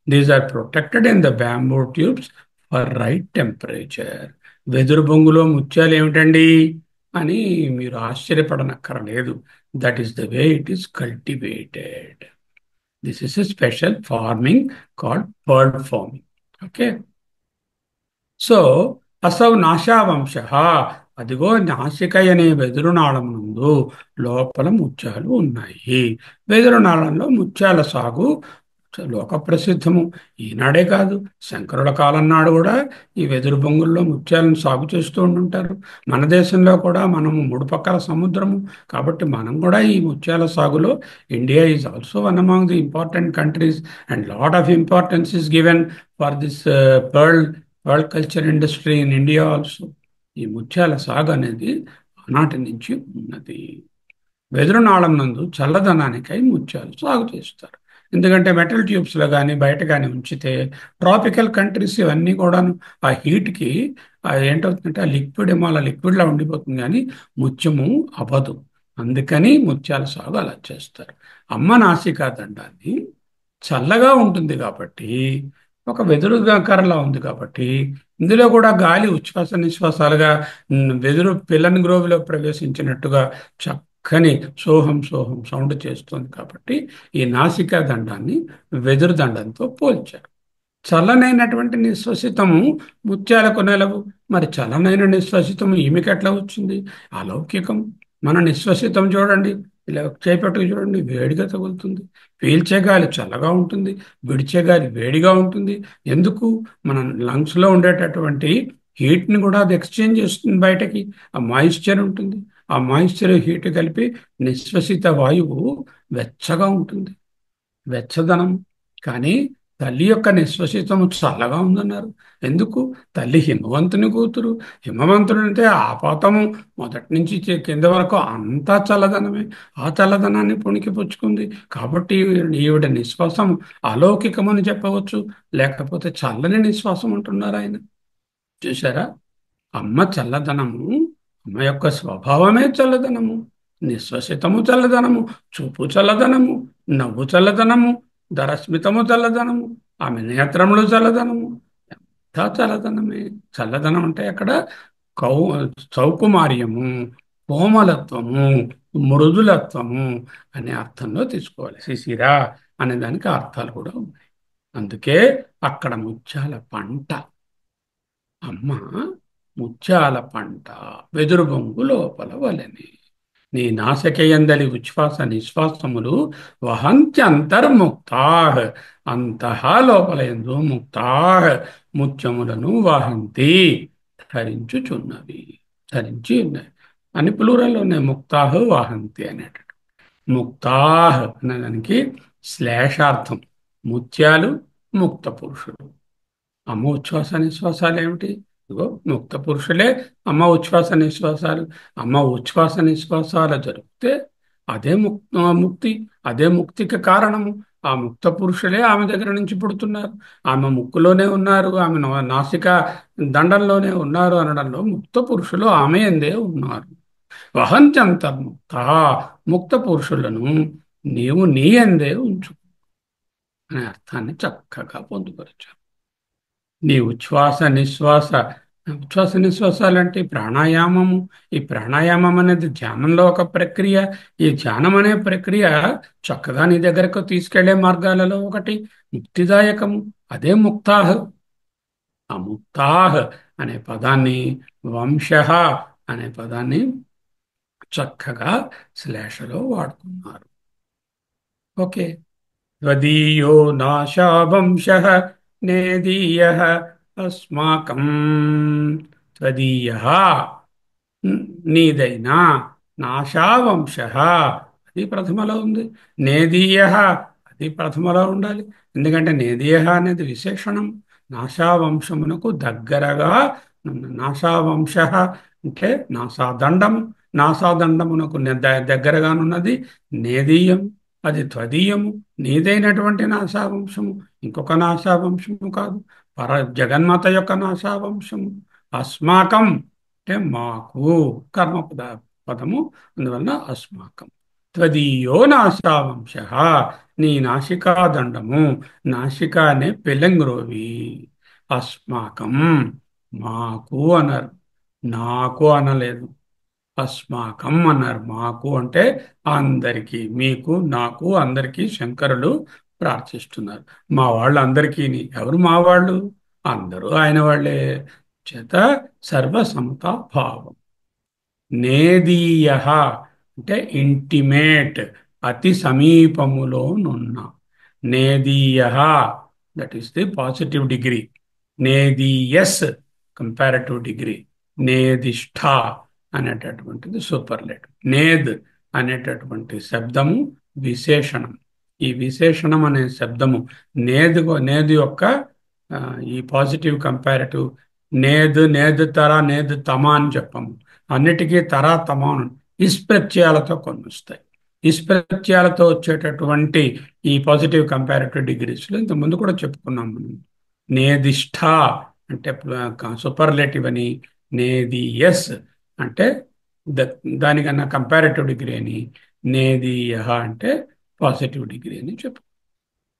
S1: These are protected in the bamboo tubes for right temperature. వెదురు బొంగులో ముత్యాలు ఏమిటండి అని మీరు ఆశ్చర్యపడనక్కర్లేదు. That is the way it is cultivated. This is a special farming called pearl farming. Okay. So అసౌ నాశావంశ, అదిగో నాసికై అనే వెదురు నాళం నందు లోపల ముత్యాలు ఉన్నాయి. వెదురు నాళంలో ముత్యాల సాగు లోక ప్రసిద్ధము. ఈనాడే కాదు, శంకరుల కాలం నాడు కూడా ఈ వెదురు బొంగుల్లో ముత్యాలను సాగు చేస్తూ ఉంటుంటారు. మన దేశంలో కూడా మనము మూడు పక్కల సముద్రము కాబట్టి మనం కూడా ఈ ముత్యాల సాగులో India is also one among the important countries and lot of importance is given for this pearl culture industry in India also. ఈ ముత్యాల సాగు అనేది ఆనాటి నుంచి ఉన్నది. వెదురు నాళం నందు చల్లదనానికై ముత్యాలు సాగు చేస్తారు. ఎందుకంటే మెటల్ ట్యూబ్స్లో కానీ బయట కానీ ఉంచితే ట్రాపికల్ కంట్రీస్ ఇవన్నీ కూడాను ఆ హీట్కి ఏంటవుతుందంటే ఆ లిక్విడ్ ఏమో అలా లిక్విడ్లా ఉండిపోతుంది కానీ ముత్యము అవ్వదు. అందుకని ముత్యాల సాగు అలా చేస్తారు. అమ్మ నాసికా దండాన్ని చల్లగా ఉంటుంది కాబట్టి, ఒక వెదురు కర్రలా ఉంది కాబట్టి ఇందులో కూడా గాలి ఉచ్ఛ్వాస నిశ్వాసాలుగా వెదురు పిల్లని గ్రోవిలో ప్రవేశించినట్టుగా చక్కని సోహం సోహం సౌండ్ చేస్తుంది. కాబట్టి ఈ నాసికా దండాన్ని వెదురు దండంతో పోల్చారు. చల్లనైనటువంటి నిశ్వసితము ముత్యాలకు నెలవు. మరి చల్లనైన నిశ్వసితము ఈమెకి ఎట్లా వచ్చింది? అలౌకికం. మన నిశ్వసితం చూడండి, ఇలా చేపట్టుకు చూడండి, వేడిగా తగులుతుంది. పీల్చే గాలి చల్లగా ఉంటుంది, విడిచే గాలి వేడిగా ఉంటుంది. ఎందుకు? మన లంగ్స్లో ఉండేటటువంటి హీట్ని కూడా అది ఎక్స్చేంజ్ చేస్తుంది బయటకి. ఆ మాయిశ్చర్ ఉంటుంది. ఆ మాయిశ్చర్ హీట్ కలిపి నిశ్వసిత వాయువు వెచ్చగా ఉంటుంది, వెచ్చదనం. కానీ తల్లి యొక్క నిశ్వసితము చల్లగా ఉందన్నారు. ఎందుకు? తల్లి హిమవంతుని కూతురు. హిమవంతుడు అంటే ఆపాతము మొదటి నుంచి కింద వరకు అంతా చల్లదనమే. ఆ చల్లదనాన్ని పుణికి పుచ్చుకుంది కాబట్టి ఈవిడ నిశ్వాసం అలౌకికమని చెప్పవచ్చు. లేకపోతే చల్లని నిశ్వాసం అంటున్నారు ఆయన. చూసారా? అమ్మ చల్లదనము, అమ్మ యొక్క స్వభావమే చల్లదనము. నిశ్వసితము చల్లదనము, చూపు చల్లదనము, నవ్వు చల్లదనము, దరస్మితము చల్లదనము, ఆమె నేత్రములు చల్లదనము. అంతా చల్లదనమే. చల్లదనం అంటే అక్కడ కౌ సౌకుమార్యము, కోమలత్వము, మృదులత్వము అనే అర్థంలో తీసుకోవాలి. శిశిర అనే దానికి అర్థాలు కూడా ఉన్నాయి. అందుకే అక్కడ ముత్యాల పంట, అమ్మ ముత్యాల పంట వెదురు బొంగు లోపల వలెని. నీ నాసికయందలి ఉచ్ఛ్వాస నిశ్వాసములు వహంత్యంతర్ముక్తాః అంతః లోపలయందు ముక్తాః ముత్యములను వహంతి ధరించుచున్నవి, ధరించి ఉన్నవి అని ప్లూరల్లో ఉన్నాయి. ముక్తాః వహంతి అనేటట్టు. ముక్తాః అనడానికి శ్లేషార్థం. ముత్యాలు ముక్త పురుషులు. అమ్మ ఉచ్ఛ్వాస నిశ్వాసాలు ఏమిటి? ఇగో ముక్త పురుషులే అమ్మ ఉచ్ఛ్వాస నిశ్వాసాలు. అమ్మ ఉచ్ఛ్వాస నిశ్వాసాలు జరిగితే అదే ముక్తి, అదే ముక్తికి కారణము. ఆ ముక్త పురుషులే ఆమె దగ్గర నుంచి పుడుతున్నారు. ఆమె ముక్కులోనే ఉన్నారు, ఆమె నాసిక దండంలోనే ఉన్నారు అనడంలో ముక్త పురుషులు ఆమె ఎందే ఉన్నారు. వహంత్యంతర్ముక్త, ముక్త పురుషులను నీవు నీ ఎందే ఉంచు అనే అర్థాన్ని చక్కగా పొందుపరిచారు. నీ ఉచ్ఛ్వాస నిశ్వాసాలు అంటే ప్రాణాయామము. ఈ ప్రాణాయామం అనేది ధ్యానంలో ఒక ప్రక్రియ. ఈ ధ్యానం అనే ప్రక్రియ చక్కగా నీ దగ్గరకు తీసుకెళ్లే మార్గాలలో ఒకటి ముక్తిదాయకము. అదే ముక్తాహ్. ఆ ముక్తాహ్ అనే పదాన్ని, వంశ అనే పదాన్ని చక్కగా శ్లేషలో వాడుకున్నారు. ఓకే. త్వదీయో నాశావంశః నేదీయః అస్మాకం. త్వదీయః నీదైనా, నాశావంశః అది ప్రథమలో ఉంది, నేదీయః అది ప్రథమలో ఉండాలి. ఎందుకంటే నేదీయః అనేది విశేషణం. నాశావంశమునకు దగ్గరగా నాశావంశః అంటే నాసాదండము. నాసాదండమునకు దగ్గరగానున్నది నేదీయం, అది త్వదీయము, నీదైనటువంటి నాసావంశము. ఇంకొక నాసావంశము కాదు, జగన్మాత యొక్క నాసావంశము. అస్మాకం అంటే మాకు, కర్మపద పదము, అందువలన అస్మాకం. త్వదీయో నాసావంశ, నీ నాసికాదండము. నాసిక అనే పెళ్ళంగ్రోవి. అస్మాకం మాకు అన్నారు, నాకు అనలేదు. అస్మాకం అన్నారు. మాకు అంటే అందరికీ, మీకు నాకు అందరికీ శంకరులు ప్రార్థిస్తున్నారు. మా వాళ్ళు అందరికీ. ఎవరు మా వాళ్ళు? అందరూ ఆయన వాళ్ళే. చేత సర్వసమతా భావం. నేదీయ అంటే ఇంటిమేట్, అతి సమీపములోనున్న. నేదీయ that is the positive degree. నేదీయస్ కంపారిటివ్ డిగ్రీ. నేదిష్ఠ అనేటటువంటిది సూపర్లేటివ్. నేద్ అనేటటువంటి శబ్దము విశేషణం. ఈ విశేషణం అనే శబ్దము నేదు యొక్క ఈ పాజిటివ్ కంపారిటివ్. నేదు, నేదు తర, నేదు తమ అని చెప్పము. అన్నిటికీ తరా తమ ఇస్ ప్రత్యయాలతో కొన్ని వస్తాయి. ఇస్ ప్రత్యయాలతో వచ్చేటటువంటి ఈ పాజిటివ్ కంపారిటివ్ డిగ్రీస్లో ఇంత ముందు కూడా చెప్పుకున్నాం మనం. నేదిష్ఠ అంటే సూపర్లేటివ్ అని, నేదియస్ అంటే దానికన్నా కంపారిటివ్ డిగ్రీ అని, నేదీయ అంటే పాజిటివ్ డిగ్రీ అని చెప్పు.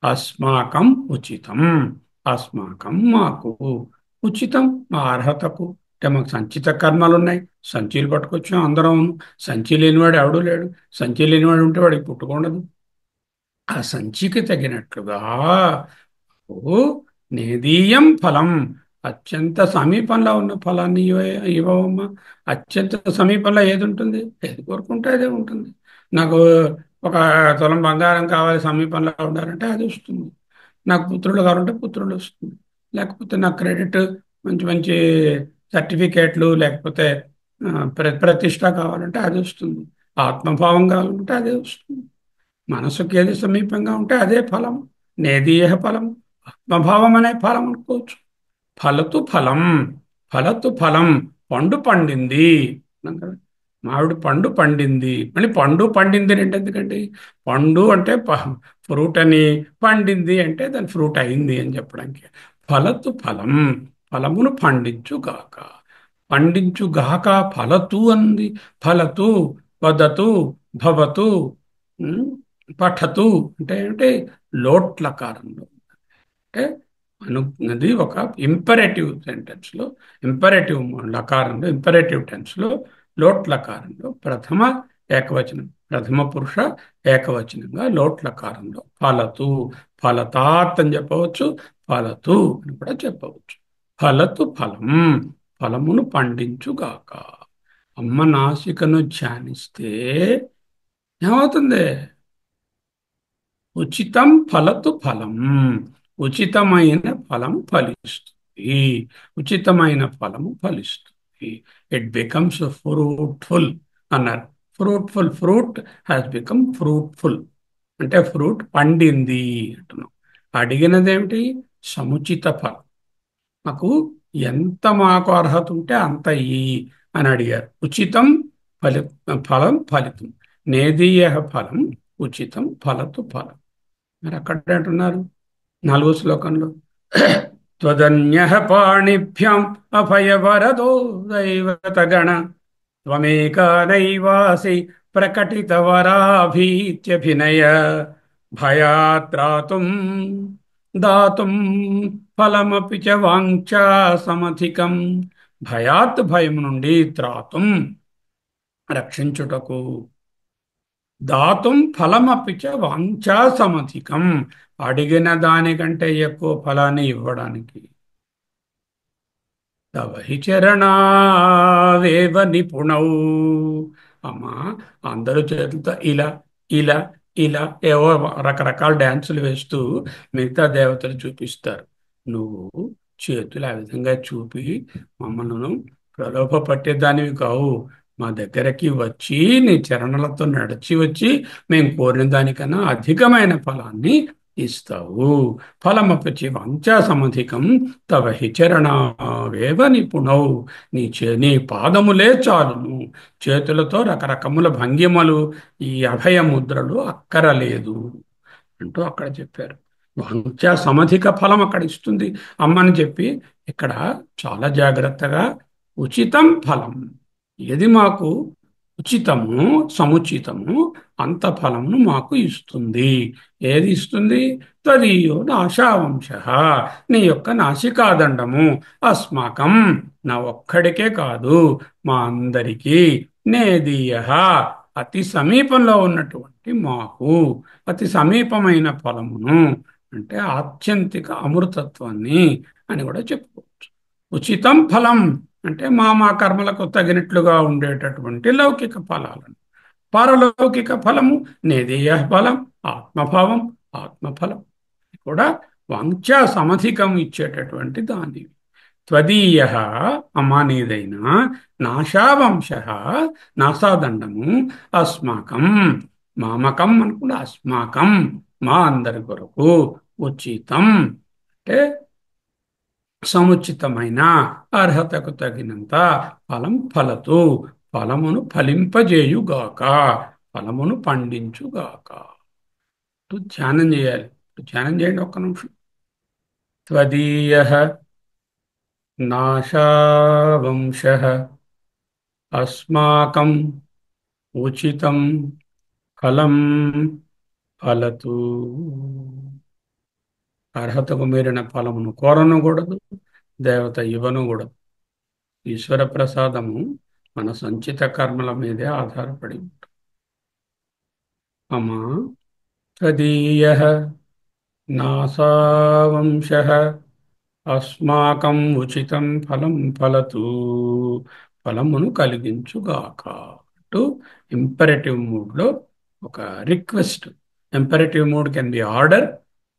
S1: అస్మాకం ఉచితం, అస్మాకం మాకు, ఉచితం మా అర్హతకు. అంటే మాకు సంచిత కర్మలు ఉన్నాయి, సంచీలు పట్టుకొచ్చాం అందరం. సంచి లేనివాడు ఎవడూ లేడు. సంచి లేనివాడు ఉంటే వాడికి పుట్టుకుండదు. ఆ సంచికి తగినట్లుగా ఓ నేదీయం ఫలం, అత్యంత సమీపంలో ఉన్న ఫలాన్ని ఇవ్వవమ్మా. అత్యంత సమీపంలో ఏది ఉంటుంది? ఏది కోరుకుంటే అదే ఉంటుంది. నాకు ఒక తులం బంగారం కావాలి, సమీపంలో ఉండాలంటే అది వస్తుంది. నాకు పుత్రులు కావాలంటే పుత్రులు వస్తుంది. లేకపోతే నాకు క్రెడిట్, మంచి మంచి సర్టిఫికేట్లు, లేకపోతే ప్రతిష్ట కావాలంటే అది వస్తుంది. ఆత్మభావం కావాలంటే అదే వస్తుంది. మనసుకి ఏది సమీపంగా ఉంటే అదే ఫలం. నేదీయ ఫలం, ఆత్మభావం అనే ఫలం అనుకోవచ్చు. ఫలతు ఫలం, ఫలతు ఫలం. పండు పండింది అన్నాం కదా. మామిడి పండు పండింది. మళ్ళీ పండు పండింది రెండు ఎందుకండి? పండు అంటే ఫ్రూట్ అని, పండింది అంటే దాని ఫ్రూట్ అయింది అని చెప్పడానికి. ఫలతు ఫలం, ఫలమును పండించుగాక. పండించుగాక ఫలతు అంది. ఫలతు, వదతు, భవతు, ఉమ్, పఠతు అంటే ఏమిటి? లోట్లకారంలో అంటే అనున్నది ఒక ఇంపరేటివ్ సెంటెన్స్లో, ఇంపరేటివ్ లకారంలో, ఇంపరేటివ్ టెన్స్లో, లోట్లకారంలో ప్రథమ ఏకవచనం, ప్రథమ పురుష ఏకవచనంగా లోట్లకారంలో ఫలతు, ఫలతాత్ అని చెప్పవచ్చు, ఫలతు అని కూడా చెప్పవచ్చు. ఫలతు ఫలం, ఫలమును పండించుగాక. అమ్మ నాసికను ధ్యానిస్తే ఏమవుతుంది? ఉచితం ఫలతు ఫలం. ఉచితమైన ఫలం ఫలిస్తుంది. ఉచితమైన ఫలము ఫలిస్తుంది. ఇట్ బికమ్స్ ఫ్రూట్ఫుల్ అన్నారు. Fruitful, fruit has become fruitful. అంటే ఫ్రూట్ పండింది అంటున్నాం. అడిగినదేమిటి? సముచిత ఫలం. మాకు ఎంత మాకు అర్హత ఉంటే అంత ఇయ్యి అని అడిగారు. ఉచితం ఫలి ఫలం ఫలితం. నేదీయ ఫలం ఉచితం ఫలతు ఫలం. మరి అక్కడ అంటున్నారు నాలుగో శ్లోకంలో త్వదన్య పాణిభ్యాం అభయవరదో దైవతగణ త్వమేకానైవాసి ప్రకటితవరాభీత్యభినయ భయాత్రాతుం దాతుం ఫలమపి చ వాంఛా సమధికం. భయాత్ భయం నుండి త్రాతుం రక్షించుటకు, దాతుం ఫలమపి చ వాంఛా సమధికం అడిగిన దానికంటే ఎక్కువ ఫలాన్ని ఇవ్వడానికి. తవ హి చరణావేవ నిపుణౌ. అమ్మా, అందరూ చేతులతో ఇలా ఇలా ఇలా ఏవో రకరకాల డ్యాన్సులు వేస్తూ మిగతా దేవతలు చూపిస్తారు. నువ్వు చేతులు ఆ విధంగా చూపి మమ్మల్ని ప్రలోభ పట్టేదానివి కావు. మా దగ్గరకి వచ్చి నీ చరణలతో నడిచి వచ్చి మేము కోరిన దానికన్నా అధికమైన ఫలాన్ని ఇస్తావు. ఫలమపచి వాంఛా సమధికం తవ హి చరణావేవ నిపుణౌ. నీ పాదములే చాలును. చేతులతో రకరకముల భంగిమలు, ఈ అభయ ముద్రలు అక్కరలేదు అంటూ అక్కడ చెప్పారు. వాంఛా సమధిక ఫలం అక్కడ ఇస్తుంది అమ్మని చెప్పి, ఇక్కడ చాలా జాగ్రత్తగా ఉచితం ఫలం, ఏది మాకు ఉచితము సముచితము అంత ఫలమును మాకు ఇస్తుంది. ఏది ఇస్తుంది? త్వదీయో నాశావంశ, నీ యొక్క నాసికాదండము. అస్మాకం, నా ఒక్కడికే కాదు మా అందరికీ. నేదీయ, అతి సమీపంలో ఉన్నటువంటి మాకు, అతి సమీపమైన ఫలమును అంటే ఆత్యంతిక అమృతత్వాన్ని అని కూడా చెప్పుకోవచ్చు. ఉచితం ఫలం అంటే మా కర్మలకు తగినట్లుగా ఉండేటటువంటి లౌకిక ఫలాలను. పారలౌకిక ఫలము నేదీయ ఫలం, ఆత్మభావం, ఆత్మఫలం కూడా వాంఛా సమధికం ఇచ్చేటటువంటి దాని. త్వదీయ, అమ్మా నీదైనా, నాశావంశ, నాసాదండము, అస్మాకం, మామకం అనుకుండా అస్మాకం, మా అందరి కొరకు, ఉచితం అంటే సముచితమైన అర్హతకు తగినంత ఫలం ఫలతు, ఫలమును ఫలింపజేయుగాక, ఫలమును పండించుగాక. ధ్యానం చేయాలి. ధ్యానం చేయండి ఒక్క నిమిషం. త్వదీయ నాశావంశ అస్మాకం ఉచితం ఫలం ఫలతు. అర్హతకు మీరిన ఫలమును కోరనకూడదు, దేవత ఇవ్వనకూడదు. ఈశ్వర ప్రసాదము మన సంచిత కర్మల మీదే ఆధారపడి ఉంటుంది. అమ్మా, తదీయ నాసావంశ అస్మాకం ఉచితం ఫలం ఫలతు, ఫలమును కలిగించుగాక అంటూ ఇంపరేటివ్ మూడ్లో ఒక request. Imperative mood can be order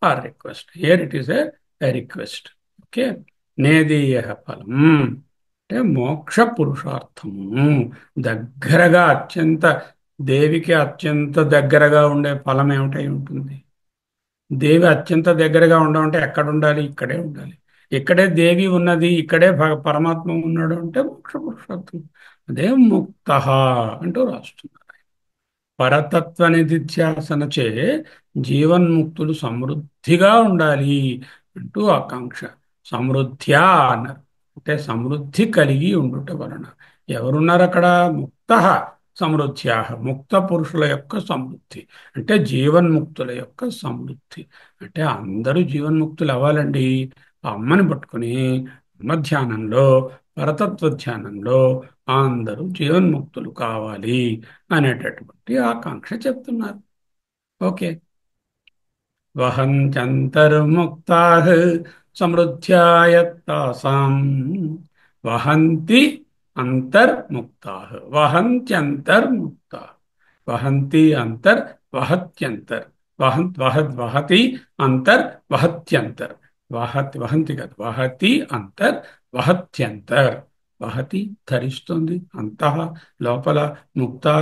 S1: or request. Here it is a request. Okay. నేదీయ ఫలం అంటే మోక్ష పురుషార్థము. దగ్గరగా అత్యంత, దేవికి అత్యంత దగ్గరగా ఉండే ఫలం ఏమిటై ఉంటుంది? దేవి అత్యంత దగ్గరగా ఉండమంటే ఎక్కడ ఉండాలి? ఇక్కడే ఉండాలి. ఇక్కడే దేవి ఉన్నది, ఇక్కడే పరమాత్మ ఉన్నాడు అంటే మోక్ష పురుషార్థం. అదే ముక్త అంటూ రాస్తున్నారు. పరతత్వ నిధిధ్యాసనచే జీవన్ముక్తులు సమృద్ధిగా ఉండాలి అంటూ ఆకాంక్ష. సమృద్ధ్యా అన్నారు. అంటే సమృద్ధి కలిగి ఉండుట వలన ఎవరున్నారు అక్కడ? ముక్త సమృద్ధ్యా, ముక్త పురుషుల యొక్క సమృద్ధి అంటే జీవన్ముక్తుల యొక్క సమృద్ధి. అంటే అందరూ జీవన్ముక్తులు అవ్వాలండి. ఆ అమ్మని పట్టుకుని అమ్మ ధ్యానంలో, పరతత్వ ధ్యానంలో అందరూ జీవన్ముక్తులు కావాలి అనేటటువంటి ఆకాంక్ష చెప్తున్నారు. ఓకే. వహంత్యంతర్ముక్తాః సమృద్ధ్యాయత్తాసాం. వహంతి అంతర్ముక్తా వహంత్యంతర్ముక్తా వహంతి అంతర్ వహత్యంతర్ వహతి అంతర్ వహత్యంతర్ వహంతి కాదు వహతి అంతర్ వహత్యంతర్ వహతి ధరిస్తుంది అంతః లోపల ముక్తా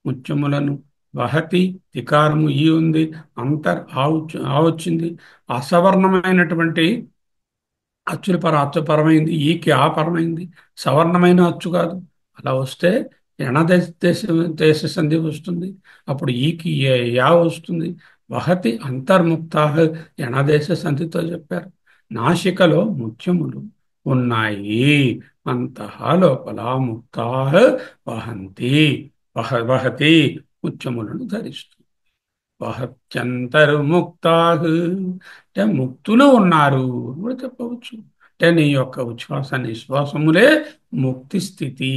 S1: ముత్యములను వహతి వికారము ఈ ఉంది అంతర్ ఆ వచ్చింది అసవర్ణమైనటువంటి అచ్చుల అచ్చుపరమైంది ఈకి ఆ పరమైంది సవర్ణమైన అచ్చు కాదు అలా వస్తే ఎణదేశ దేశ దేశ సంధి వస్తుంది అప్పుడు ఈకి యా వస్తుంది వహతి అంతర్ముక్త ఎణదేశ సంధితో చెప్పారు నాసికలో ముత్యములు ఉన్నాయి అంతః లోపల ముక్తా వహంతి వహతి ముత్యములను ధరిస్తుంది వహత్యంతర్ముక్తా అంటే ముక్తులు ఉన్నారు అని కూడా చెప్పవచ్చు అంటే నీ యొక్క ఉచ్ఛ్వాస నిశ్వాసములే ముక్తి స్థితి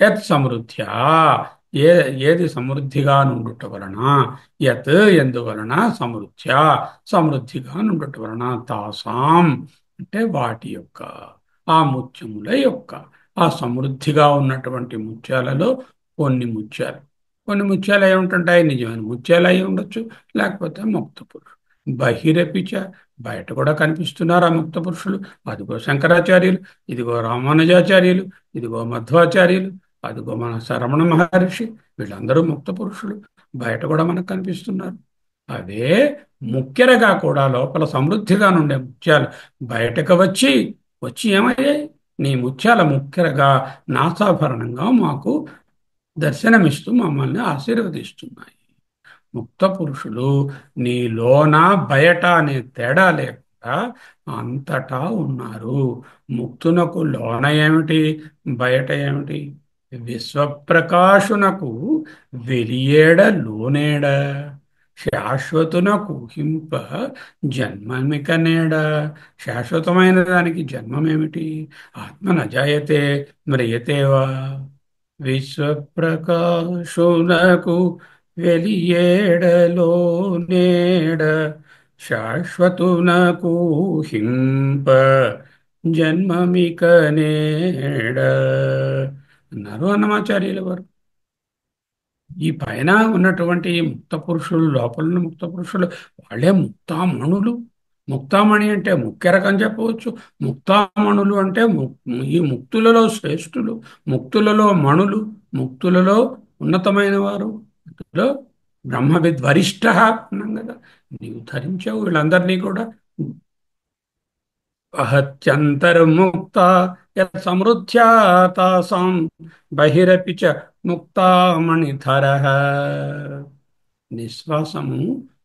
S1: యత్ సమృద్ధ్యా ఏ ఏది సమృద్ధిగా నుండుట వలన యత్ ఎందువలన సమృద్ధ్యా సమృద్ధిగా నుండుట వలన తాసాం అంటే వాటి యొక్క ఆ ముత్యముల యొక్క ఆ సమృద్ధిగా ఉన్నటువంటి ముత్యాలలో కొన్ని ముత్యాలు కొన్ని ముత్యాలు అయి ఉంటుంటాయి నిజమైన ముత్యాలు అయి ఉండొచ్చు లేకపోతే ముక్త పురుషులు బహిరపిచ బయట కూడా కనిపిస్తున్నారు ఆ ముక్త పురుషులు అదిగో శంకరాచార్యులు ఇదిగో రామానుజాచార్యులు ఇదిగో మధ్వాచార్యులు అదిగో మన శరమణ మహర్షి వీళ్ళందరూ ముక్త పురుషులు బయట కూడా మనకు కనిపిస్తున్నారు అదే ముఖ్యరగా కూడా లోపల సమృద్ధిగా నుండే ముత్యాలు బయటకు వచ్చి వచ్చి ఏమయ్యాయి నీ ముత్యాల ముఖ్యరగా నాసాభరణంగా మాకు దర్శనమిస్తూ మమ్మల్ని ఆశీర్వదిస్తున్నాయి ముక్త పురుషులు నీలోన బయట అనే తేడా లేకుండా అంతటా ఉన్నారు ముక్తునకు లోన ఏమిటి బయట ఏమిటి విశ్వప్రకాశునకు వెలియేడ లోనేడ శాశ్వతునకు హింప జన్మమిక నేడ శాశ్వతమైన దానికి జన్మమేమిటి ఆత్మ నజాయతే మ్రియతేవా విశ్వప్రకాశునకు వెలియేడలో నేడ శాశ్వతునకు హింప జన్మమిక నేడ అన్నారు అన్నమాచార్యుల వారు ఈ పైన ఉన్నటువంటి ముక్త పురుషులు లోపల ఉన్న ముక్త పురుషులు వాళ్ళే ముక్తామణులు ముక్తామణి అంటే ముఖ్య రకం చెప్పవచ్చు ముక్తామణులు అంటే ఈ ముక్తులలో శ్రేష్ఠులు ముక్తులలో మణులు ముక్తులలో ఉన్నతమైన వారు ముక్తులలో బ్రహ్మవిద్ వరిష్ఠ అన్నాం కదా నీవు ధరించావు వీళ్ళందరినీ కూడా అహత్యంతర్ముక్త సమృద్ధ్యా తాసాం బహిరపి చ ముక్తామణిధర నిశ్వాసము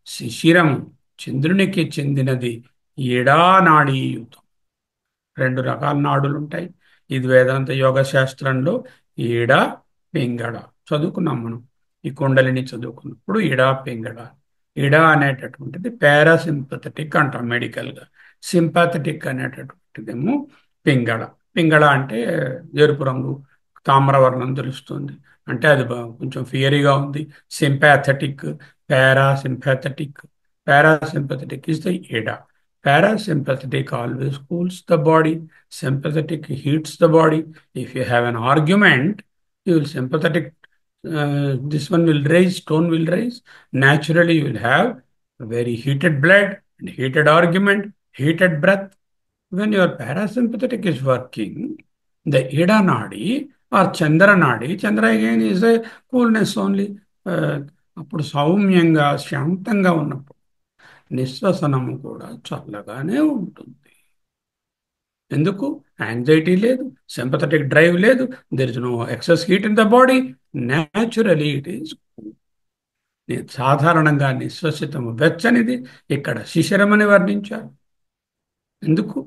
S1: శిశిరము చంద్రునికి చెందినది ఈడానాడీయుతం రెండు రకాల నాడులు ఉంటాయి ఇది వేదాంత యోగ శాస్త్రంలో ఈడ పింగళ చదువుకున్నాం మనం ఈ కుండలిని చదువుకున్నప్పుడు ఈడ పింగళ ఇడ అనేటటువంటిది పారాసింపథటిక్ అంటాం మెడికల్గా సింపాథటిక్ అనేటటువంటిదేమో పింగళ పింగళ అంటే ఎరుపు రంగు తామ్రవర్ణం తెలుస్తుంది అంటే అది కొంచెం ఫియరీగా ఉంది sympathetic parasympathetic parasympathetic is the ఇడ parasympathetic always cools the body sympathetic heats the body if you have an argument you will sympathetic this one will raise tone will rise naturally you will have very heated blood and heated argument heated breath when your parasympathetic is working the ida nadi or chandra nadi chandra again is a coolness only అప్పుడు సౌమ్యంగా శాంతంగా ఉన్నప్పుడు నిశ్వసనము కూడా చల్లగానే ఉంటుంది ఎందుకు anxiety లేదు sympathetic drive లేదు there is no excess heat in the body naturally it is సాధారణంగా నిశ్వసితము వెచ్చనిది ఇక్కడ శిశిరమని వర్ణించారు ఎందుకు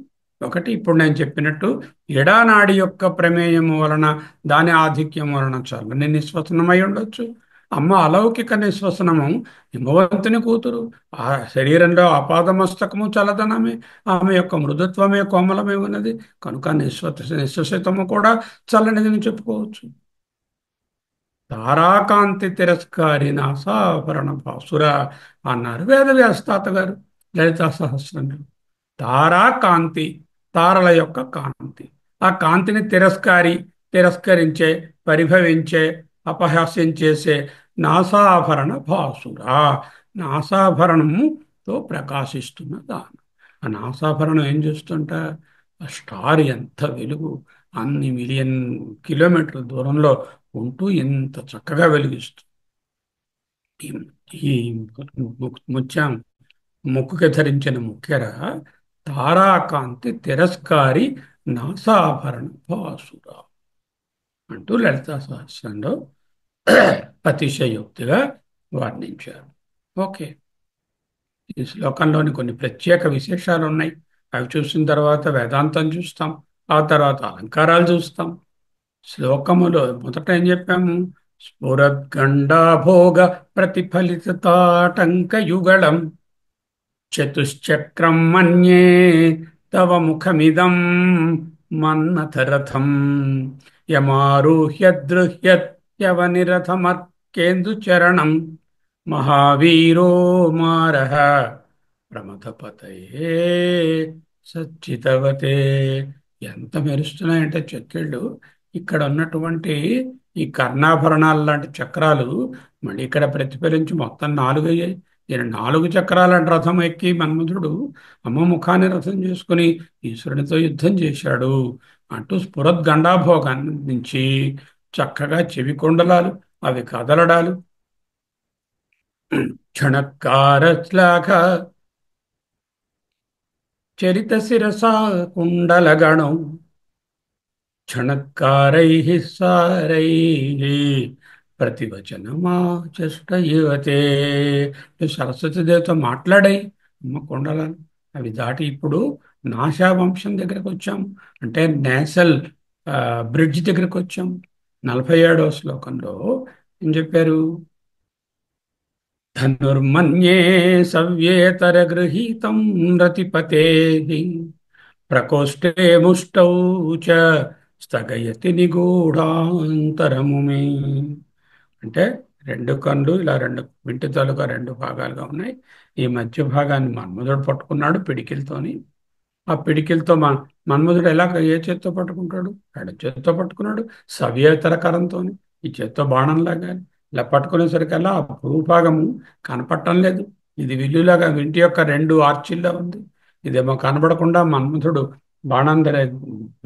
S1: ఒకటి ఇప్పుడు నేను చెప్పినట్టు ఎడానాడి యొక్క ప్రమేయము వలన దాని ఆధిక్యం వలన చల్లని నిశ్వసనమై ఉండొచ్చు అమ్మ అలౌకిక నిశ్వసనము హిమవంతుని కూతురు ఆ శరీరంలో అపాదమస్తకము చల్లదనమే ఆమె యొక్క మృదుత్వమే కోమలమే ఉన్నది కనుక నిశ్వసితము కూడా చల్లనిదని చెప్పుకోవచ్చు తారాకాంతి తిరస్కారి నాసాభరణ భాసుర అన్నారు వేదవ్యాస తాత గారు లలితా సహస్రంలో తారా కాంతి తారల యొక్క కాంతి ఆ కాంతిని తిరస్కారి తిరస్కరించే, పరిభవించే, అపహాస్యం చేసే నాసాభరణ భాసురా. నాసాభరణముతో ప్రకాశిస్తున్న దానం. ఆ నాసాభరణం ఏం చేస్తుంట? ఆ స్టార్ ఎంత వెలుగు, అన్ని మిలియన్ కిలోమీటర్ల దూరంలో ఉంటూ ఎంత చక్కగా వెలిగిస్తుంది. ఈ ఈ ముత్యం ముక్కుకి ధరించిన ముక్కెర తారాకాంతి తిరస్కారి నాసాభరణ భాసుర అంటూ లలితా సహస్రంలో అతిశయోక్తిగా వర్ణించారు. ఓకే. ఈ శ్లోకంలోని కొన్ని ప్రత్యేక విశేషాలు ఉన్నాయి. అవి చూసిన తర్వాత వేదాంతం చూస్తాం, ఆ తర్వాత అలంకారాలు చూస్తాం. శ్లోకములో మొదట ఏం చెప్పాము? స్ఫురద్గండాభోగ ప్రతిఫలిత తాటంక యుగళం చతుశ్చక్రం మన్యే తవ ముఖమిదం మన్మథరథం యమారుహ్య దృహ్యత్యవనిరథమర్కేందుచరణం మహావీరో మారః ప్రమథపతయే సచ్చితవతే. ఎంత మెరుస్తున్నాయంటే చెక్కిళ్ళు. ఇక్కడ ఉన్నటువంటి ఈ కర్ణాభరణాలు లాంటి చక్రాలు మళ్ళీ ఇక్కడ ప్రతిఫలించి మొత్తం 4 అయ్యాయి. ఈయన 4 చక్రాలంటే రథం ఎక్కి మన్మధుడు అమ్మ ముఖాన్ని రథం చేసుకుని ఈశ్వరునితో యుద్ధం చేశాడు అంటూ స్ఫురద్గండాభోగాన్ని నుంచి చక్కగా చెవి కుండలాలు అవి కదలడాలు, క్షణకారశ్లాఘ చరిత శిరసా కుండలగణం క్షణకారైః సారైః ప్రతివచనమాచష్ట యువతే. సరస్వతి దేవత మాట్లాడాయి అమ్మ కొండలను. అవి దాటి ఇప్పుడు నాశా వంశం దగ్గరకు వచ్చాం. అంటే నేసల్ బ్రిడ్జ్ దగ్గరకు వచ్చాం. 47వ శ్లోకంలో ఏం చెప్పారు? ధనుర్మన్యే సవ్యేతర గృహీతం రతిపతే ప్రకోష్ఠే ముష్టౌ చ స్థగయతి నిగూఢాంతరము మే. అంటే 2 కళ్ళు ఇలా 2 వింటి తాలూకా 2 భాగాలుగా ఉన్నాయి. ఈ మధ్య భాగాన్ని మన్మధుడు పట్టుకున్నాడు పిడికిలతోని. ఆ పిడికిలతో మన్మధుడు ఎలా ఏ చేత్తో పట్టుకుంటాడు? ఎడం చేత్తో పట్టుకున్నాడు సవ్యేతర కరంతో. ఈ చేత్తో బాణంలాగా ఇలా పట్టుకునేసరికల్లా ఆ భూభాగము కనపడటం లేదు. ఇది విల్లులాగా వింటి యొక్క 2 ఆర్చిల్లా ఉంది. ఇదేమో కనబడకుండా మన్మధుడు బాణం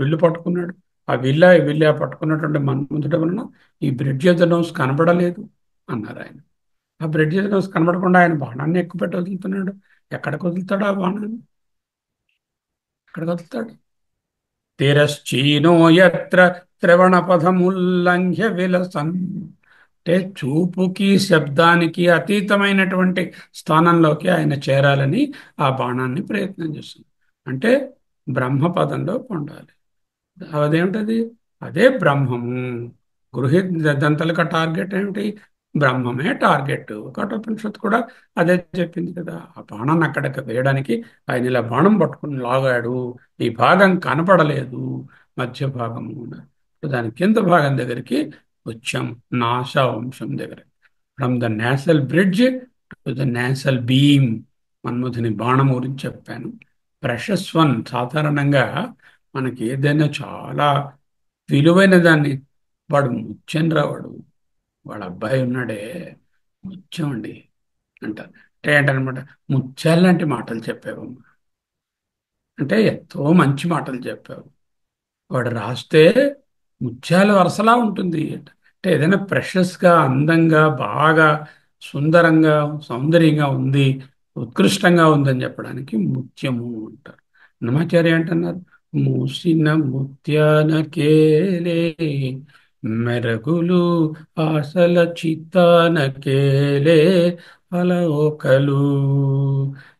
S1: విల్లు పట్టుకున్నాడు. ఆ విల్లా పట్టుకున్నటువంటి మన్మధుడు వలన ఈ బ్రిడ్జ్ ఆఫ్ ద నోస్ కనబడలేదు అన్నారు ఆయన. ఆ బ్రిడ్జ్ ఆఫ్ ద నోస్ కనబడకుండా ఆయన బాణాన్ని ఎక్కుపెట్టి వదులుతున్నాడు. ఎక్కడికి వదులుతాడు ఆ బాణాన్ని? ఎక్కడికి వదులుతాడు? తిరశ్చీనో యత్ర శ్రవణపథముల్లంఘ్య విలసన్. అంటే చూపుకి శబ్దానికి అతీతమైనటువంటి స్థానంలోకి ఆయన చేరాలని ఆ బాణాన్ని ప్రయత్నం చేస్తుంది. అంటే బ్రహ్మపదంలో పొందాలి. అదేమిటది? అదే బ్రహ్మము. గృహీత్ దంతలక టార్గెట్ ఏమిటి? బ్రహ్మమే టార్గెట్. కఠోపనిషత్తు కూడా అదే చెప్పింది కదా. ఆ బాణాన్ని అక్కడికి వేయడానికి ఆయన ఇలా బాణం పట్టుకుని లాగాడు. ఈ భాగం కనపడలేదు, మధ్య భాగము. దాని కింద భాగం దగ్గరికి వచ్చాం, నాశా వంశం దగ్గర. From the national bridge to the national beam. మన్మధుని బాణం గురించి చెప్పాను. Precious one. సాధారణంగా మనకి ఏదైనా చాలా విలువైన దాన్ని, వాడు ముత్యం రావాడు, వాడు అబ్బాయి ఉన్నాడే ముత్యం అండి అంటారు. అంటే ఏంటనమాట, ముత్యాలు లాంటి మాటలు చెప్పావు, అంటే ఎంతో మంచి మాటలు చెప్పావు. వాడు రాస్తే ముత్యాల వరసలా ఉంటుంది. అంటే ఏదైనా ప్రెషస్గా, అందంగా, బాగా సుందరంగా, సౌందర్యంగా ఉంది, ఉత్కృష్టంగా ఉందని చెప్పడానికి ముత్యము అంటారు. అన్నమాచార్య అంటున్నారు, మూసిన ముత్యాన కేలే మెరుగులు ఆశల చిత్తాన కేలే అలవోకలు.